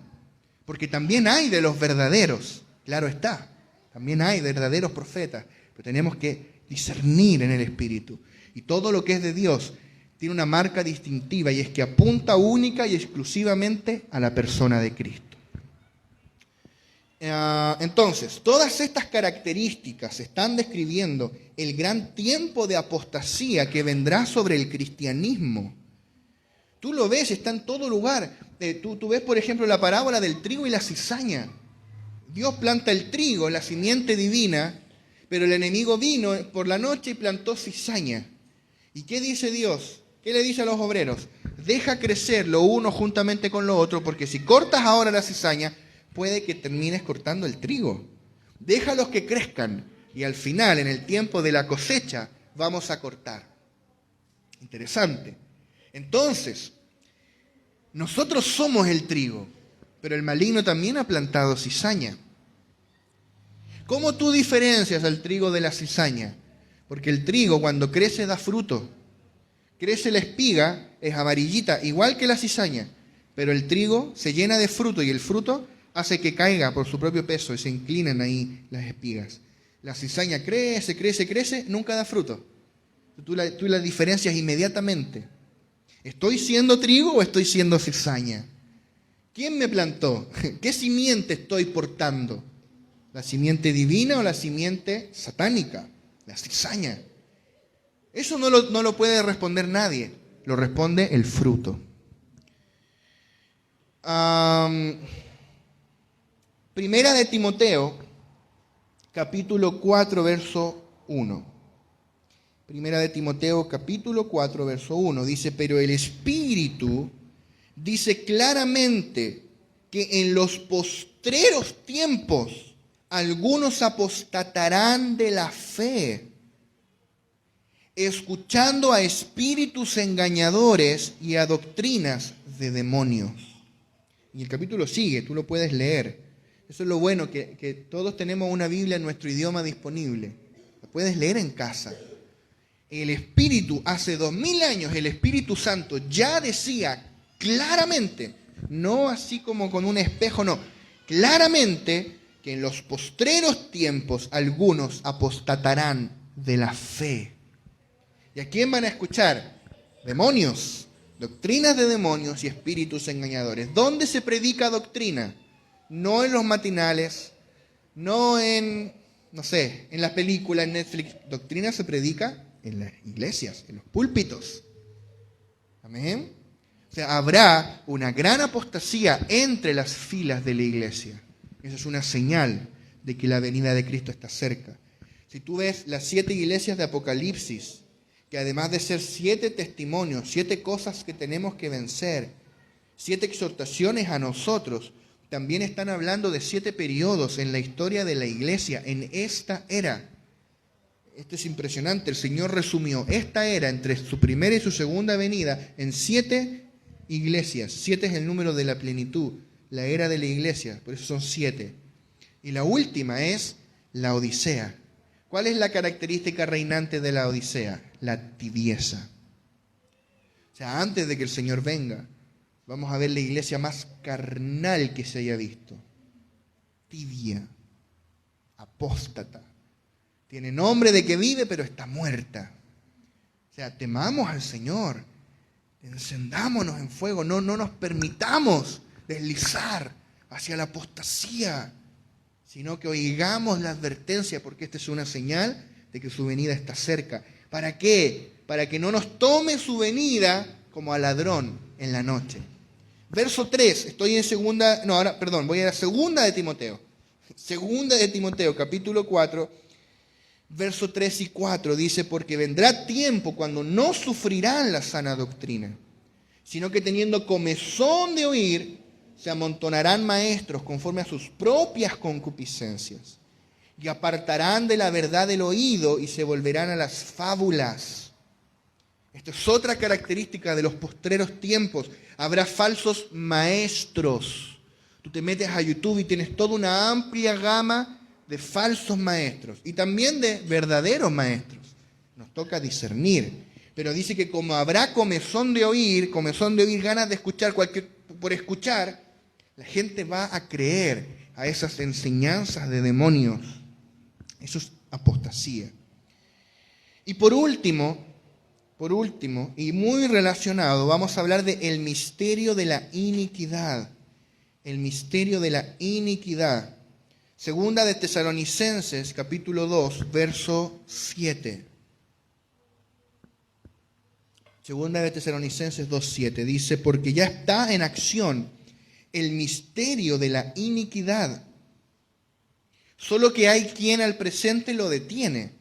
Porque también hay de los verdaderos, claro está. También hay verdaderos profetas. Pero tenemos que discernir en el espíritu. Y todo lo que es de Dios tiene una marca distintiva y es que apunta única y exclusivamente a la persona de Cristo. Entonces, todas estas características están describiendo el gran tiempo de apostasía que vendrá sobre el cristianismo. Tú lo ves, está en todo lugar. Tú ves, por ejemplo, la parábola del trigo y la cizaña. Dios planta el trigo, la simiente divina, pero el enemigo vino por la noche y plantó cizaña. ¿Y qué dice Dios? ¿Qué le dice a los obreros? Deja crecer lo uno juntamente con lo otro, porque si cortas ahora la cizaña, puede que termines cortando el trigo. Déjalos que crezcan y al final, en el tiempo de la cosecha, vamos a cortar. Interesante. Entonces, nosotros somos el trigo, pero el maligno también ha plantado cizaña. ¿Cómo tú diferencias al trigo de la cizaña? Porque el trigo cuando crece da fruto. Crece la espiga, es amarillita, igual que la cizaña, pero el trigo se llena de fruto y el fruto hace que caiga por su propio peso y se inclinan ahí las espigas. La cizaña crece, crece, crece, nunca da fruto. Tú la diferencias inmediatamente. ¿Estoy siendo trigo o estoy siendo cizaña? ¿Quién me plantó? ¿Qué simiente estoy portando? ¿La simiente divina o la simiente satánica? La cizaña. Eso no lo puede responder nadie. Lo responde el fruto. Primera de Timoteo, capítulo 4, verso 1. Primera de Timoteo, capítulo 4, verso 1. Dice, pero el Espíritu dice claramente que en los postreros tiempos algunos apostatarán de la fe, escuchando a espíritus engañadores y a doctrinas de demonios. Y el capítulo sigue, tú lo puedes leer. Eso es lo bueno, que todos tenemos una Biblia en nuestro idioma disponible. La puedes leer en casa. El Espíritu, hace 2000 años, el Espíritu Santo ya decía claramente, no así como con un espejo, no, claramente que en los postreros tiempos algunos apostatarán de la fe. ¿Y a quién van a escuchar? Demonios, doctrinas de demonios y espíritus engañadores. ¿Dónde se predica doctrina? No en los matinales, no en, no sé, en las películas, en Netflix. Doctrina se predica en las iglesias, en los púlpitos. Amén. O sea, habrá una gran apostasía entre las filas de la iglesia. Esa es una señal de que la venida de Cristo está cerca. Si tú ves las 7 iglesias de Apocalipsis, que además de ser 7 testimonios, 7 cosas que tenemos que vencer, 7 exhortaciones a nosotros, también están hablando de 7 periodos en la historia de la iglesia, en esta era. Esto es impresionante. El Señor resumió esta era entre su primera y su segunda venida en 7 iglesias. 7 es el número de la plenitud, la era de la iglesia, por eso son 7. Y la última es la Odisea. ¿Cuál es la característica reinante de la Odisea? La tibieza. O sea, antes de que el Señor venga, vamos a ver la iglesia más carnal que se haya visto. Tibia, apóstata. Tiene nombre de que vive, pero está muerta. O sea, temamos al Señor. Encendámonos en fuego. No nos permitamos deslizar hacia la apostasía, sino que oigamos la advertencia, porque esta es una señal de que su venida está cerca. ¿Para qué? Para que no nos tome su venida como a ladrón en la noche. Verso 3, voy a la segunda de Timoteo. Segunda de Timoteo, capítulo 4, verso 3 y 4, dice, porque vendrá tiempo cuando no sufrirán la sana doctrina, sino que teniendo comezón de oír, se amontonarán maestros conforme a sus propias concupiscencias, y apartarán de la verdad el oído y se volverán a las fábulas. Esta es otra característica de los postreros tiempos. Habrá falsos maestros. Tú te metes a YouTube y tienes toda una amplia gama de falsos maestros y también de verdaderos maestros. Nos toca discernir. Pero dice que como habrá comezón de oír, ganas de escuchar, por escuchar, la gente va a creer a esas enseñanzas de demonios. Eso es apostasía. Y por último, y muy relacionado, vamos a hablar del misterio de la iniquidad. El misterio de la iniquidad. Segunda de Tesalonicenses, capítulo 2, verso 7. Segunda de Tesalonicenses 2:7 dice, porque ya está en acción el misterio de la iniquidad, solo que hay quien al presente lo detiene,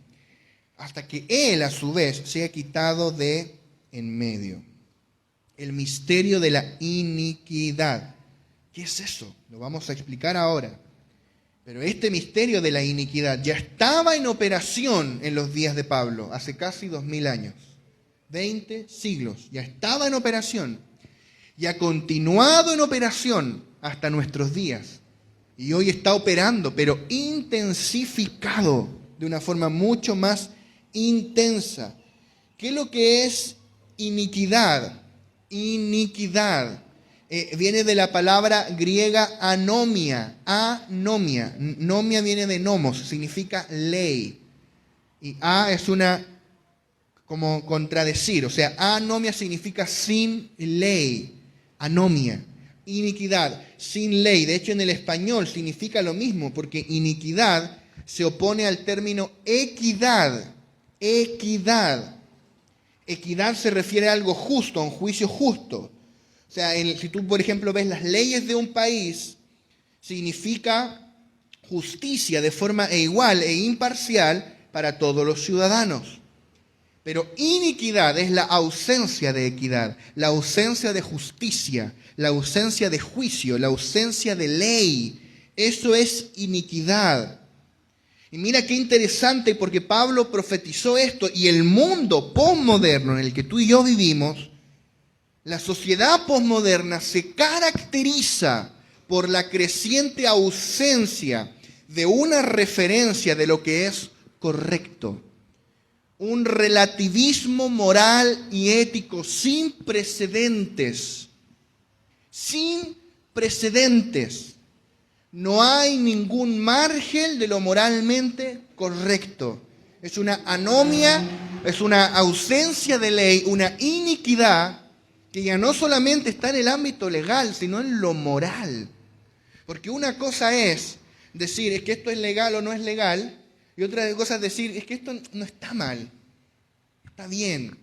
hasta que él a su vez sea quitado de en medio. El misterio de la iniquidad. ¿Qué es eso? Lo vamos a explicar ahora. Pero este misterio de la iniquidad ya estaba en operación en los días de Pablo, hace casi 2000 años. 20 siglos. Ya estaba en operación. Y ha continuado en operación hasta nuestros días. Y hoy está operando, pero intensificado de una forma mucho más intensa. ¿Qué es lo que es iniquidad? Iniquidad. Viene de la palabra griega anomia. Anomia. Nomia viene de nomos, significa ley. Y es una, como contradecir. O sea, anomia significa sin ley. Anomia. Iniquidad, sin ley. De hecho, en el español significa lo mismo, porque iniquidad se opone al término equidad. Equidad. Equidad se refiere a algo justo, a un juicio justo. O sea, si tú, por ejemplo, ves las leyes de un país, significa justicia de forma igual e imparcial para todos los ciudadanos. Pero iniquidad es la ausencia de equidad, la ausencia de justicia, la ausencia de juicio, la ausencia de ley. Eso es iniquidad. Y mira qué interesante, porque Pablo profetizó esto, y el mundo posmoderno en el que tú y yo vivimos, la sociedad posmoderna se caracteriza por la creciente ausencia de una referencia de lo que es correcto. Un relativismo moral y ético sin precedentes. Sin precedentes. No hay ningún margen de lo moralmente correcto. Es una anomia, es una ausencia de ley, una iniquidad que ya no solamente está en el ámbito legal, sino en lo moral. Porque una cosa es decir, es que esto es legal o no es legal, y otra cosa es decir, es que esto no está mal, está bien.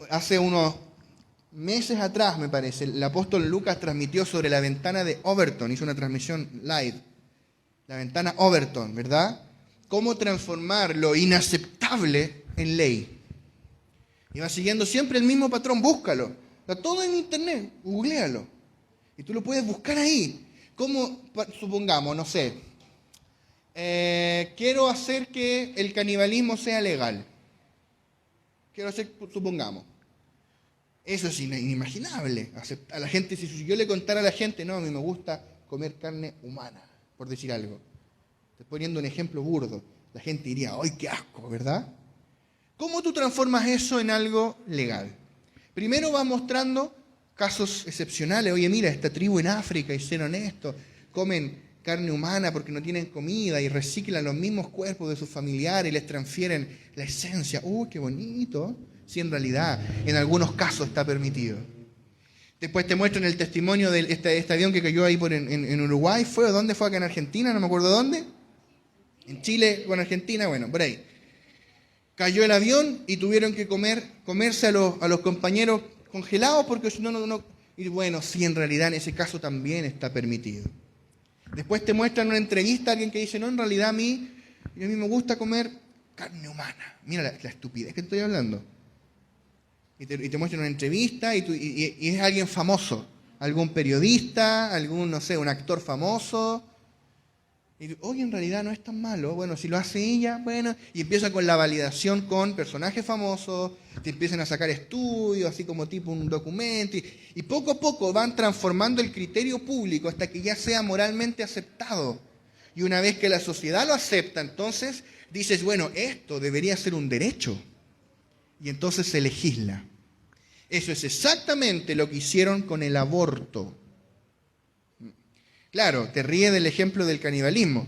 Hace unos meses atrás, me parece, el apóstol Lucas transmitió sobre la ventana de Overton, hizo una transmisión live, la ventana Overton, ¿verdad? Cómo transformar lo inaceptable en ley. Y va siguiendo siempre el mismo patrón, búscalo. Está todo en internet, googléalo. Y tú lo puedes buscar ahí. Como, supongamos, no sé, quiero hacer que el canibalismo sea legal. Quiero hacer, supongamos. Eso es inimaginable. A la gente, si yo le contara a la gente, no, a mí me gusta comer carne humana, por decir algo. Estoy poniendo un ejemplo burdo. La gente diría, ¡ay, qué asco!, ¿verdad? ¿Cómo tú transformas eso en algo legal? Primero vas mostrando casos excepcionales. Oye, mira, esta tribu en África hicieron esto. Comen carne humana porque no tienen comida y reciclan los mismos cuerpos de sus familiares y les transfieren la esencia. ¡Qué bonito! Sí, en realidad, en algunos casos está permitido. Después te muestran el testimonio de este avión que cayó ahí en Uruguay. ¿Dónde fue? Acá en Argentina, no me acuerdo dónde. En Chile con Argentina, bueno, por ahí. Cayó el avión y tuvieron que comerse a los compañeros congelados porque si no. Y bueno, sí, en realidad en ese caso también está permitido. Después te muestran una entrevista a alguien que dice, no, en realidad a mí me gusta comer carne humana. Mira la estupidez que estoy hablando. Y te muestran una entrevista y es alguien famoso, algún periodista, no sé, un actor famoso. Y oye, en realidad no es tan malo. Bueno, si lo hace ella, bueno. Y empieza con la validación con personajes famosos, te empiezan a sacar estudios, así como tipo un documento. Y poco a poco van transformando el criterio público hasta que ya sea moralmente aceptado. Y una vez que la sociedad lo acepta, entonces dices, bueno, esto debería ser un derecho. Y entonces se legisla. Eso es exactamente lo que hicieron con el aborto. Claro, te ríes del ejemplo del canibalismo.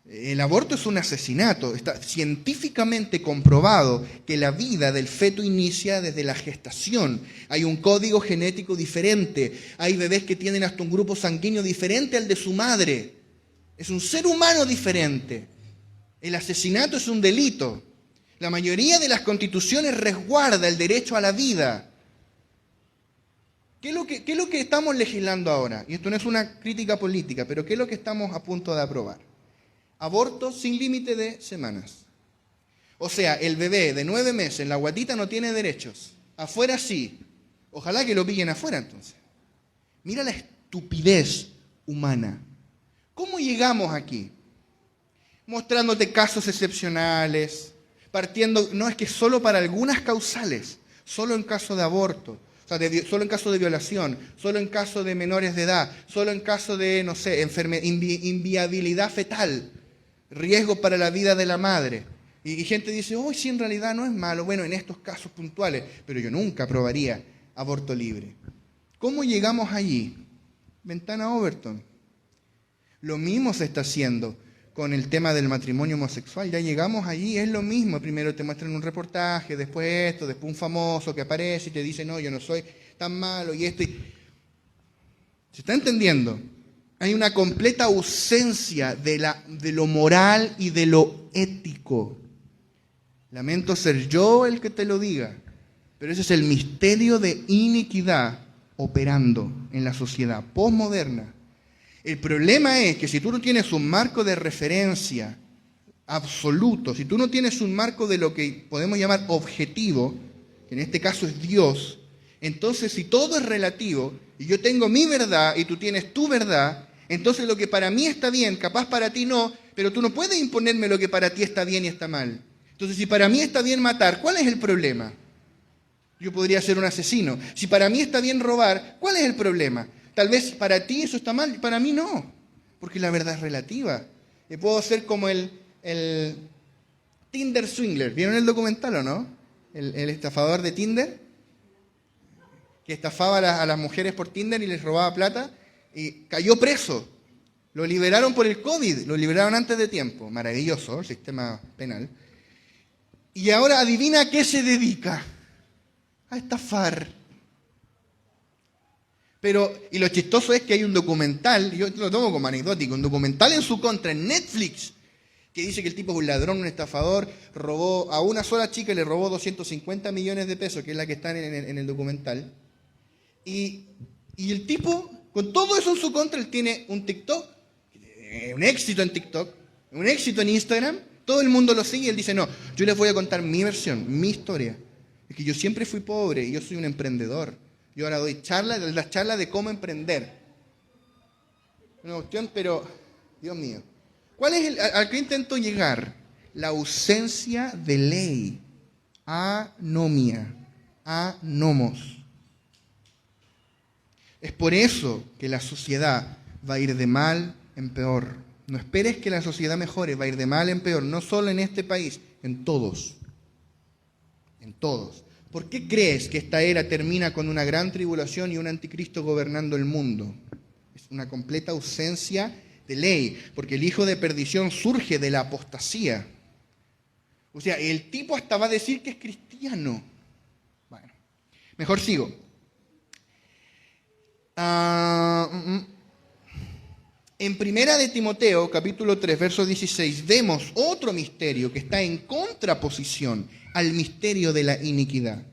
El aborto es un asesinato. Está científicamente comprobado que la vida del feto inicia desde la gestación. Hay un código genético diferente. Hay bebés que tienen hasta un grupo sanguíneo diferente al de su madre. Es un ser humano diferente. El asesinato es un delito. La mayoría de las constituciones resguarda el derecho a la vida. ¿Qué es lo que estamos legislando ahora? Y esto no es una crítica política, pero ¿qué es lo que estamos a punto de aprobar? Aborto sin límite de semanas. O sea, el bebé de 9 meses en la guatita no tiene derechos. Afuera sí. Ojalá que lo pillen afuera entonces. Mira la estupidez humana. ¿Cómo llegamos aquí? Mostrándote casos excepcionales, partiendo, no es que solo para algunas causales, solo en caso de aborto, o sea, solo en caso de violación, solo en caso de menores de edad, solo en caso de, no sé, inviabilidad fetal, riesgo para la vida de la madre. Y gente dice, oh, sí, en realidad no es malo, bueno, en estos casos puntuales, pero yo nunca aprobaría aborto libre. ¿Cómo llegamos allí? Ventana Overton. Lo mismo se está haciendo con el tema del matrimonio homosexual. Ya llegamos allí, es lo mismo. Primero te muestran un reportaje, después esto, después un famoso que aparece y te dice, no, yo no soy tan malo y esto. ¿Se está entendiendo? Hay una completa ausencia de lo moral y de lo ético. Lamento ser yo el que te lo diga, pero ese es el misterio de iniquidad operando en la sociedad posmoderna. El problema es que si tú no tienes un marco de referencia absoluto, si tú no tienes un marco de lo que podemos llamar objetivo, que en este caso es Dios, entonces si todo es relativo, y yo tengo mi verdad y tú tienes tu verdad, entonces lo que para mí está bien, capaz para ti no, pero tú no puedes imponerme lo que para ti está bien y está mal. Entonces si para mí está bien matar, ¿cuál es el problema? Yo podría ser un asesino. Si para mí está bien robar, ¿cuál es el problema? Tal vez para ti eso está mal, para mí no, porque la verdad es relativa. Puedo ser como el Tinder Swindler. ¿Vieron el documental o no? El estafador de Tinder, que estafaba a las mujeres por Tinder y les robaba plata, y cayó preso. Lo liberaron por el COVID, lo liberaron antes de tiempo. Maravilloso el sistema penal. Y ahora adivina a qué se dedica. A estafar. Y lo chistoso es que hay un documental, yo lo tomo como anecdótico, un documental en su contra en Netflix, que dice que el tipo es un ladrón, un estafador, robó a una sola chica, le robó 250 millones de pesos, que es la que está en el documental. Y el tipo, con todo eso en su contra, él tiene un TikTok, un éxito en TikTok, un éxito en Instagram, todo el mundo lo sigue y él dice, no, yo les voy a contar mi versión, mi historia. Es que yo siempre fui pobre y yo soy un emprendedor. Yo ahora doy las charlas de cómo emprender. Una cuestión, pero, Dios mío. ¿Cuál es al que intento llegar? La ausencia de ley. Anomia. Anomos. Es por eso que la sociedad va a ir de mal en peor. No esperes que la sociedad mejore, va a ir de mal en peor. No solo en este país, en todos. En todos. ¿Por qué crees que esta era termina con una gran tribulación y un anticristo gobernando el mundo? Es una completa ausencia de ley, porque el hijo de perdición surge de la apostasía. O sea, el tipo hasta va a decir que es cristiano. Bueno, mejor sigo. En Primera de Timoteo, capítulo 3, verso 16, vemos otro misterio que está en contraposición al misterio de la iniquidad.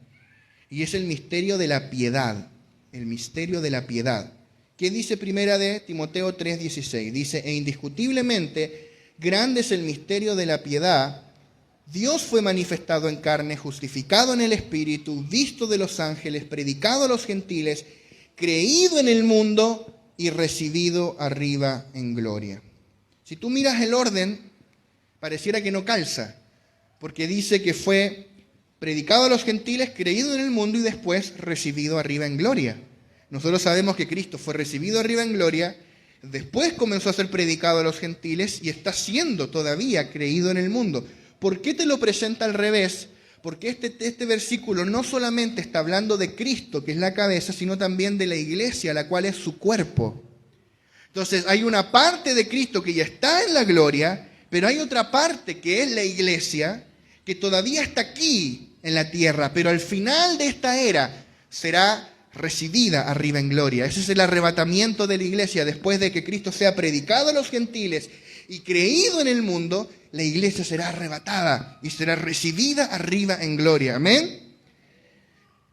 Y es el misterio de la piedad. El misterio de la piedad. ¿Qué dice Primera de Timoteo 3, 16? Dice, e indiscutiblemente, grande es el misterio de la piedad. Dios fue manifestado en carne, justificado en el Espíritu, visto de los ángeles, predicado a los gentiles, creído en el mundo y recibido arriba en gloria. Si tú miras el orden, pareciera que no calza, porque dice que fue predicado a los gentiles, creído en el mundo y después recibido arriba en gloria. Nosotros sabemos que Cristo fue recibido arriba en gloria, después comenzó a ser predicado a los gentiles y está siendo todavía creído en el mundo. ¿Por qué te lo presenta al revés? Porque este versículo no solamente está hablando de Cristo, que es la cabeza, sino también de la iglesia, la cual es su cuerpo. Entonces hay una parte de Cristo que ya está en la gloria, pero hay otra parte que es la iglesia, que todavía está aquí en la tierra, pero al final de esta era será recibida arriba en gloria. Ese es el arrebatamiento de la iglesia. Después de que Cristo sea predicado a los gentiles y creído en el mundo, la iglesia será arrebatada y será recibida arriba en gloria. Amén.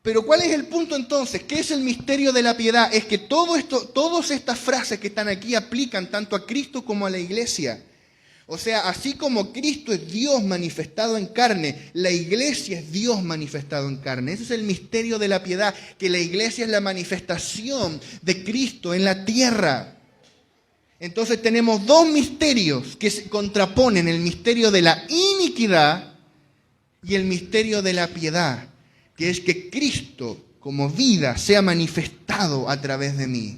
Pero ¿cuál es el punto entonces? ¿Qué es el misterio de la piedad? Es que todas estas frases que están aquí aplican tanto a Cristo como a la iglesia. O sea, así como Cristo es Dios manifestado en carne, la iglesia es Dios manifestado en carne. Ese es el misterio de la piedad, que la iglesia es la manifestación de Cristo en la tierra. Entonces tenemos dos misterios que se contraponen, el misterio de la iniquidad y el misterio de la piedad, que es que Cristo como vida sea manifestado a través de mí.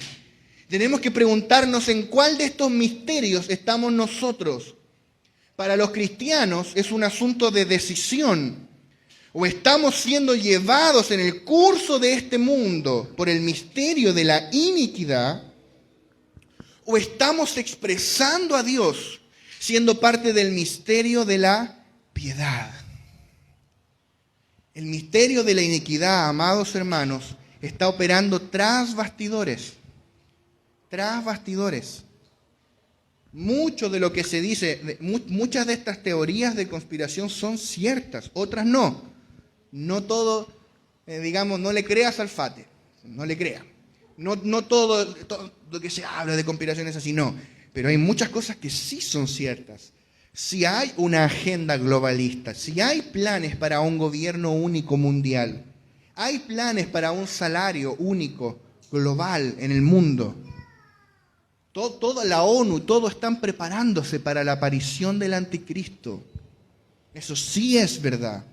Tenemos que preguntarnos en cuál de estos misterios estamos nosotros. Para los cristianos es un asunto de decisión. O estamos siendo llevados en el curso de este mundo por el misterio de la iniquidad, o estamos expresando a Dios siendo parte del misterio de la piedad. El misterio de la iniquidad, amados hermanos, está operando tras bastidores. Tras bastidores. Mucho de lo que se dice, muchas de estas teorías de conspiración son ciertas, otras no. No todo, no le creas al Fate, no le creas. No todo lo que se habla de conspiración es así, no. Pero hay muchas cosas que sí son ciertas. Si hay una agenda globalista, si hay planes para un gobierno único mundial, hay planes para un salario único global en el mundo. Toda la ONU, todos están preparándose para la aparición del anticristo. Eso sí es verdad.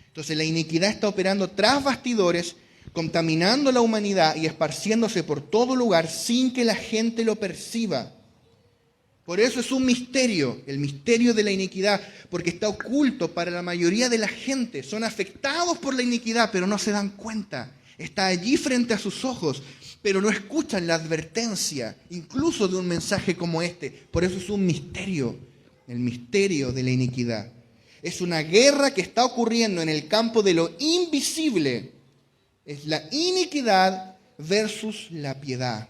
Entonces la iniquidad está operando tras bastidores, contaminando la humanidad y esparciéndose por todo lugar sin que la gente lo perciba. Por eso es un misterio, el misterio de la iniquidad, porque está oculto para la mayoría de la gente. Son afectados por la iniquidad, pero no se dan cuenta. Está allí frente a sus ojos, pero no escuchan la advertencia, incluso de un mensaje como este. Por eso es un misterio, el misterio de la iniquidad. Es una guerra que está ocurriendo en el campo de lo invisible. Es la iniquidad versus la piedad.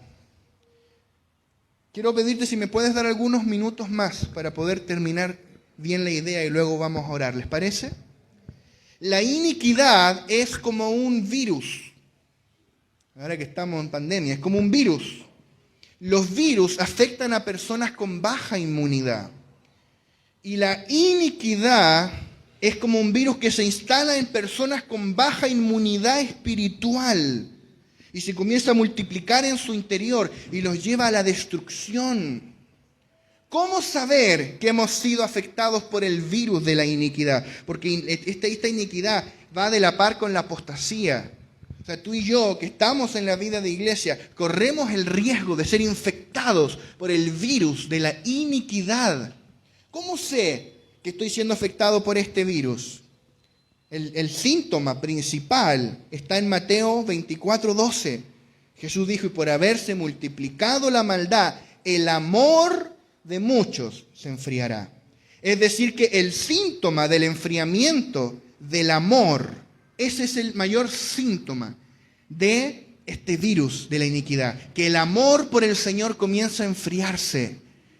Quiero pedirte si me puedes dar algunos minutos más para poder terminar bien la idea y luego vamos a orar. ¿Les parece? La iniquidad es como un virus. Ahora que estamos en pandemia, es como un virus. Los virus afectan a personas con baja inmunidad. Y la iniquidad es como un virus que se instala en personas con baja inmunidad espiritual y se comienza a multiplicar en su interior y los lleva a la destrucción. ¿Cómo saber que hemos sido afectados por el virus de la iniquidad? Porque esta iniquidad va de la par con la apostasía. O sea, tú y yo, que estamos en la vida de iglesia, corremos el riesgo de ser infectados por el virus de la iniquidad. ¿Cómo sé que estoy siendo afectado por este virus? El síntoma principal está en Mateo 24:12. Jesús dijo, y por haberse multiplicado la maldad, el amor de muchos se enfriará. Es decir, que el síntoma del enfriamiento del amor, ese es el mayor síntoma de este virus de la iniquidad. Que el amor por el Señor comienza a enfriarse,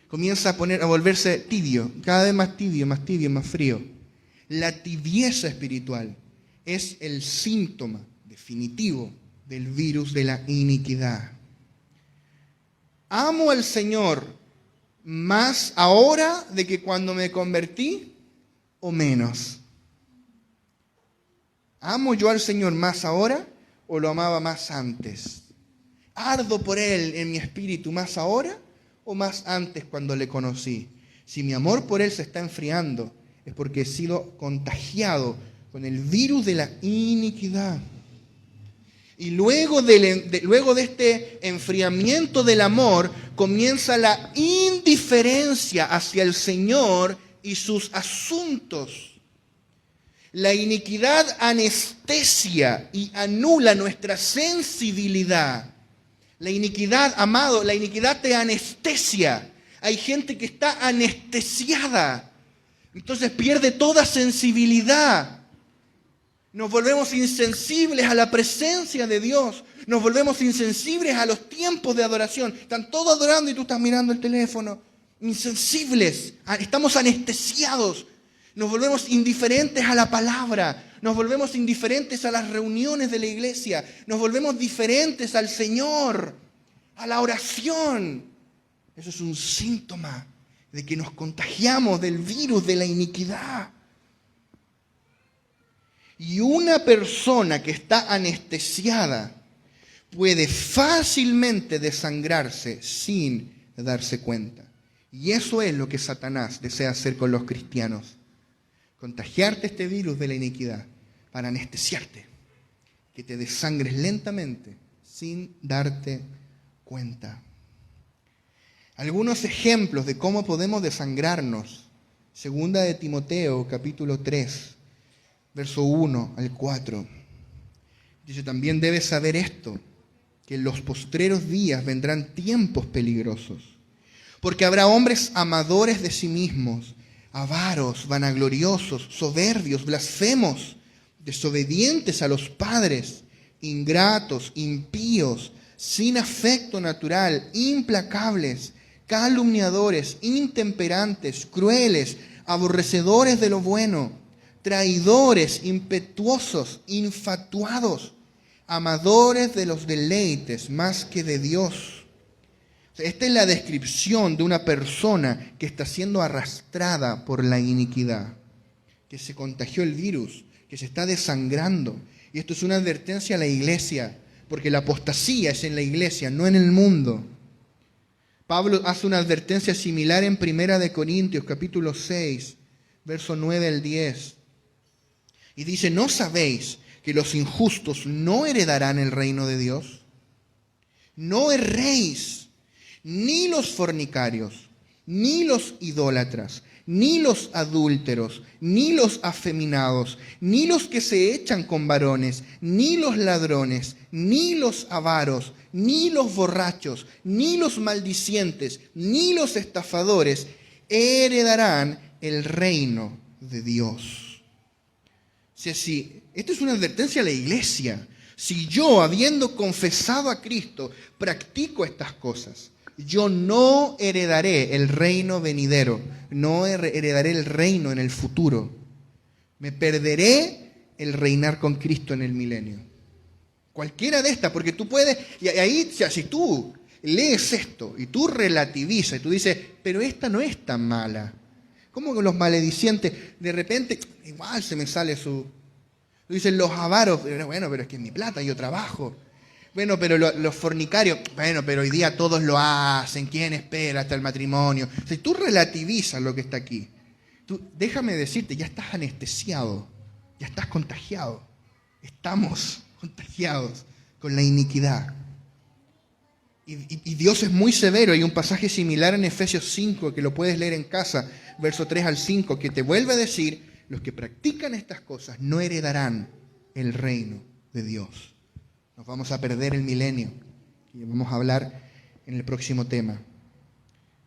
comienza a volverse tibio, cada vez más tibio, más frío. La tibieza espiritual es el síntoma definitivo del virus de la iniquidad. ¿Amo al Señor más ahora de que cuando me convertí o menos? ¿Amo yo al Señor más ahora o lo amaba más antes? ¿Ardo por Él en mi espíritu más ahora o más antes cuando le conocí? Si mi amor por Él se está enfriando, es porque he sido contagiado con el virus de la iniquidad. Y luego de este enfriamiento del amor, comienza la indiferencia hacia el Señor y sus asuntos. La iniquidad anestesia y anula nuestra sensibilidad. La iniquidad, amado, la iniquidad te anestesia. Hay gente que está anestesiada. Entonces pierde toda sensibilidad. Nos volvemos insensibles a la presencia de Dios. Nos volvemos insensibles a los tiempos de adoración. Están todos adorando y tú estás mirando el teléfono. insensibles, estamos anestesiados, nos volvemos indiferentes a la palabra, nos volvemos indiferentes a las reuniones de la iglesia, nos volvemos diferentes al Señor, a la oración. Eso es un síntoma de que nos contagiamos del virus de la iniquidad. Y una persona que está anestesiada puede fácilmente desangrarse sin darse cuenta. Y eso es lo que Satanás desea hacer con los cristianos. Contagiarte este virus de la iniquidad para anestesiarte, que te desangres lentamente sin darte cuenta. Algunos ejemplos de cómo podemos desangrarnos. Segunda de Timoteo, capítulo 3, verso 1 al 4. Dice, también debes saber esto, que en los postreros días vendrán tiempos peligrosos, porque habrá hombres amadores de sí mismos, avaros, vanagloriosos, soberbios, blasfemos, desobedientes a los padres, ingratos, impíos, sin afecto natural, implacables, calumniadores, intemperantes, crueles, aborrecedores de lo bueno, traidores, impetuosos, infatuados, amadores de los deleites más que de Dios. Esta es la descripción de una persona que está siendo arrastrada por la iniquidad, que se contagió el virus, que se está desangrando. Y esto es una advertencia a la iglesia, porque la apostasía es en la iglesia, no en el mundo. Pablo hace una advertencia similar en 1 Corintios, capítulo 6, verso 9 al 10. Y dice, ¿no sabéis que los injustos no heredarán el reino de Dios? No erréis, ni los fornicarios, ni los idólatras, ni los adúlteros, ni los afeminados, ni los que se echan con varones, ni los ladrones, ni los avaros, ni los borrachos, ni los maldicientes, ni los estafadores heredarán el reino de Dios. O sea, esto es una advertencia a la iglesia. Si yo, habiendo confesado a Cristo, practico estas cosas, yo no heredaré el reino venidero, no heredaré el reino en el futuro. Me perderé el reinar con Cristo en el milenio. Cualquiera de estas, porque tú puedes, y ahí, o sea, si tú lees esto y tú relativizas y tú dices, pero esta no es tan mala. ¿Cómo que los maledicientes, de repente, igual se me sale su... Dicen los avaros, bueno, pero es que es mi plata, yo trabajo. Bueno, pero los fornicarios, bueno, pero hoy día todos lo hacen, ¿quién espera hasta el matrimonio? Si tú relativizas lo que está aquí, déjame decirte, ya estás anestesiado, ya estás contagiado. Estamos contagiados con la iniquidad. Y Dios es muy severo. Hay un pasaje similar en Efesios 5, que lo puedes leer en casa, verso 3 al 5, que te vuelve a decir, los que practican estas cosas no heredarán el reino de Dios. Nos vamos a perder el milenio, y vamos a hablar en el próximo tema.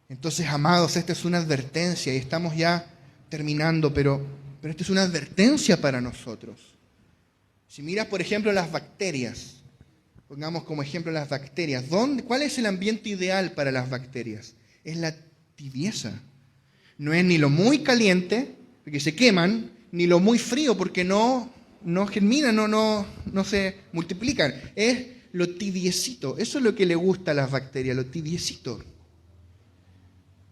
Entonces, amados, esta es una advertencia, y estamos ya terminando, pero esta es una advertencia para nosotros. Si miras, por ejemplo, las bacterias, pongamos como ejemplo las bacterias, ¿cuál es el ambiente ideal para las bacterias? Es la tibieza. No es ni lo muy caliente, porque se queman, ni lo muy frío, porque no germinan, no se multiplican. Es lo tibiecito. Eso es lo que le gusta a las bacterias, lo tibiecito.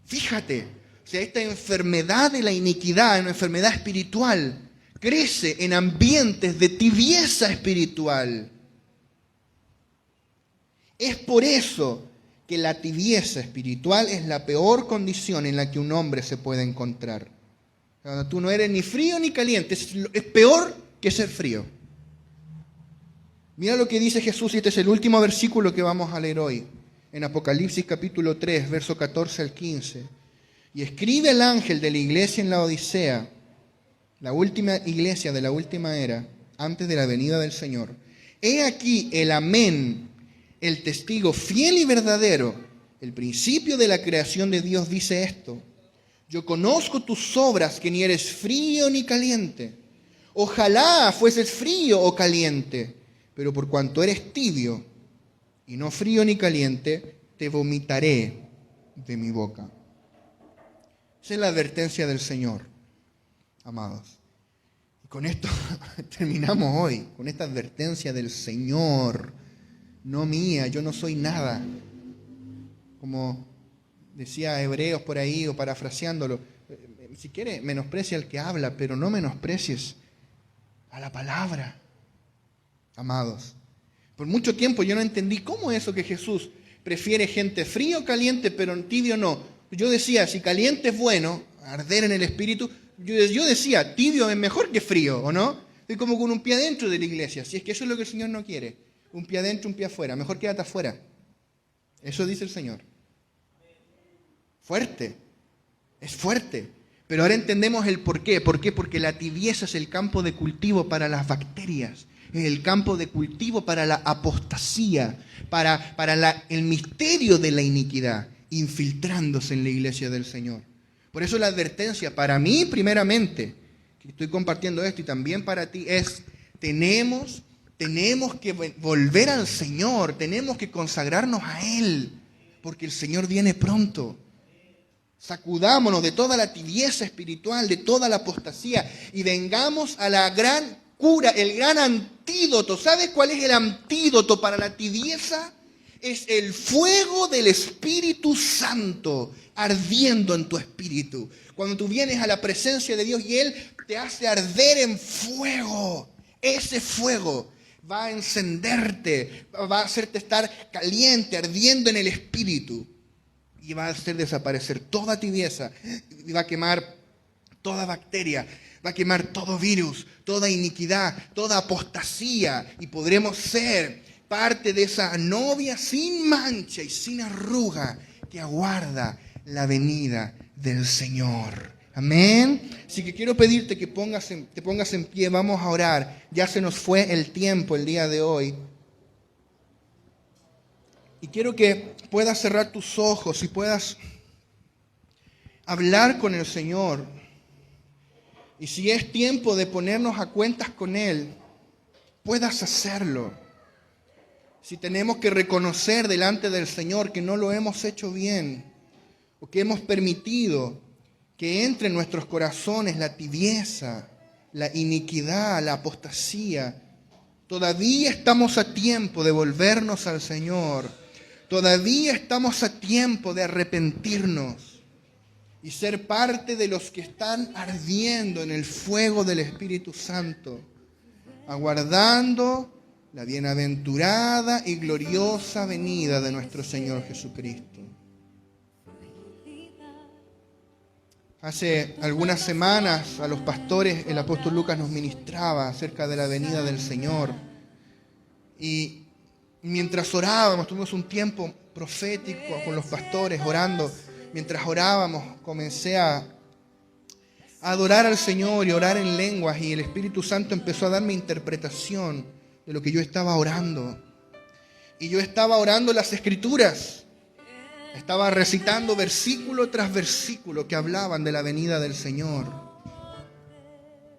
Fíjate, o sea, esta enfermedad de la iniquidad, una enfermedad espiritual, crece en ambientes de tibieza espiritual. Es por eso que la tibieza espiritual es la peor condición en la que un hombre se puede encontrar. Cuando tú no eres ni frío ni caliente, es peor que ser frío. Mira lo que dice Jesús, y este es el último versículo que vamos a leer hoy, en Apocalipsis capítulo 3, verso 14 al 15. Y escribe el ángel de la iglesia en la Odisea, la última iglesia de la última era, antes de la venida del Señor. He aquí el amén, el testigo fiel y verdadero, el principio de la creación de Dios dice esto: yo conozco tus obras, que ni eres frío ni caliente. Ojalá fueses frío o caliente, pero por cuanto eres tibio y no frío ni caliente, te vomitaré de mi boca. Esa es la advertencia del Señor, amados. Y con esto terminamos hoy, con esta advertencia del Señor, no mía, yo no soy nada. Como decía Hebreos por ahí, o parafraseándolo, si quiere menosprecia al que habla, pero no menosprecies a la palabra, amados. Por mucho tiempo yo no entendí cómo es eso que Jesús prefiere gente fría o caliente, pero tibio no. Yo decía, si caliente es bueno, arder en el espíritu, yo decía, tibio es mejor que frío, ¿o no? Estoy como con un pie adentro de la iglesia, si es que eso es lo que el Señor no quiere. Un pie adentro, un pie afuera, mejor quédate afuera. Eso dice el Señor. Fuerte, es fuerte. Pero ahora entendemos el por qué. ¿Por qué? Porque la tibieza es el campo de cultivo para las bacterias, es el campo de cultivo para la apostasía, para el misterio de la iniquidad, infiltrándose en la iglesia del Señor. Por eso la advertencia para mí, primeramente, que estoy compartiendo esto, y también para ti, es tenemos que volver al Señor, tenemos que consagrarnos a Él, porque el Señor viene pronto. Sacudámonos de toda la tibieza espiritual, de toda la apostasía, y vengamos a la gran cura, el gran antídoto. ¿Sabes cuál es el antídoto para la tibieza? Es el fuego del Espíritu Santo ardiendo en tu espíritu. Cuando tú vienes a la presencia de Dios y Él te hace arder en fuego, ese fuego va a encenderte, va a hacerte estar caliente, ardiendo en el espíritu. Y va a hacer desaparecer toda tibieza, y va a quemar toda bacteria, va a quemar todo virus, toda iniquidad, toda apostasía, y podremos ser parte de esa novia sin mancha y sin arruga que aguarda la venida del Señor. Amén. Así que quiero pedirte que te pongas en pie, vamos a orar. Ya se nos fue el tiempo el día de hoy. Y quiero que puedas cerrar tus ojos y puedas hablar con el Señor. Y si es tiempo de ponernos a cuentas con Él, puedas hacerlo. Si tenemos que reconocer delante del Señor que no lo hemos hecho bien, o que hemos permitido que entre en nuestros corazones la tibieza, la iniquidad, la apostasía, todavía estamos a tiempo de volvernos al Señor. Todavía estamos a tiempo de arrepentirnos y ser parte de los que están ardiendo en el fuego del Espíritu Santo, aguardando la bienaventurada y gloriosa venida de nuestro Señor Jesucristo. Hace algunas semanas a los pastores el apóstol Lucas nos ministraba acerca de la venida del Señor. Y mientras orábamos, tuvimos un tiempo profético con los pastores orando. Mientras orábamos, comencé a adorar al Señor y orar en lenguas, y el Espíritu Santo empezó a darme interpretación de lo que yo estaba orando. Y yo estaba orando las Escrituras. Estaba recitando versículo tras versículo que hablaban de la venida del Señor.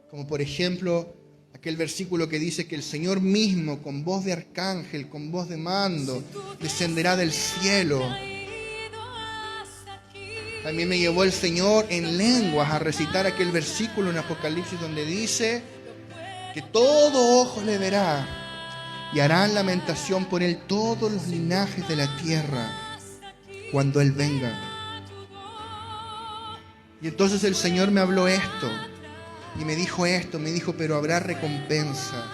Como por ejemplo, aquel versículo que dice que el Señor mismo, con voz de arcángel, con voz de mando, descenderá del cielo. También me llevó el Señor en lenguas a recitar aquel versículo en Apocalipsis donde dice que todo ojo le verá y harán lamentación por él todos los linajes de la tierra cuando Él venga. Y entonces el Señor me habló esto. Y me dijo esto, me dijo, pero habrá recompensa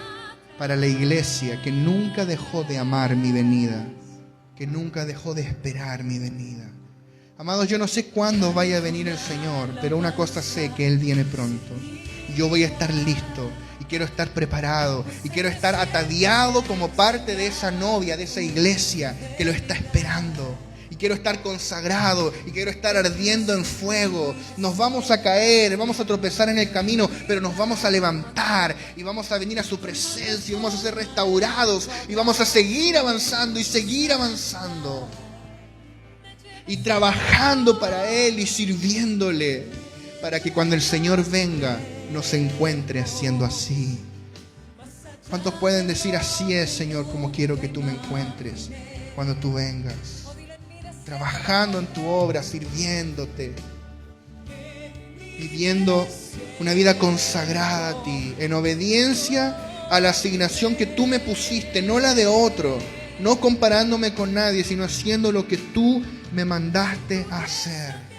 para la iglesia que nunca dejó de amar mi venida, que nunca dejó de esperar mi venida. Amados, yo no sé cuándo vaya a venir el Señor, pero una cosa sé, que Él viene pronto. Y yo voy a estar listo, y quiero estar preparado, y quiero estar ataviado como parte de esa novia, de esa iglesia que lo está esperando. Y quiero estar consagrado y quiero estar ardiendo en fuego. Nos vamos a caer, vamos a tropezar en el camino, pero nos vamos a levantar y vamos a venir a su presencia y vamos a ser restaurados y vamos a seguir avanzando y seguir avanzando. Y trabajando para Él y sirviéndole, para que cuando el Señor venga nos encuentre haciendo así. ¿Cuántos pueden decir así es, Señor, como quiero que tú me encuentres cuando tú vengas? Trabajando en tu obra, sirviéndote. viviendo una vida consagrada a ti, en obediencia a la asignación que tú me pusiste, no la de otro, no comparándome con nadie, sino haciendo lo que tú me mandaste a hacer.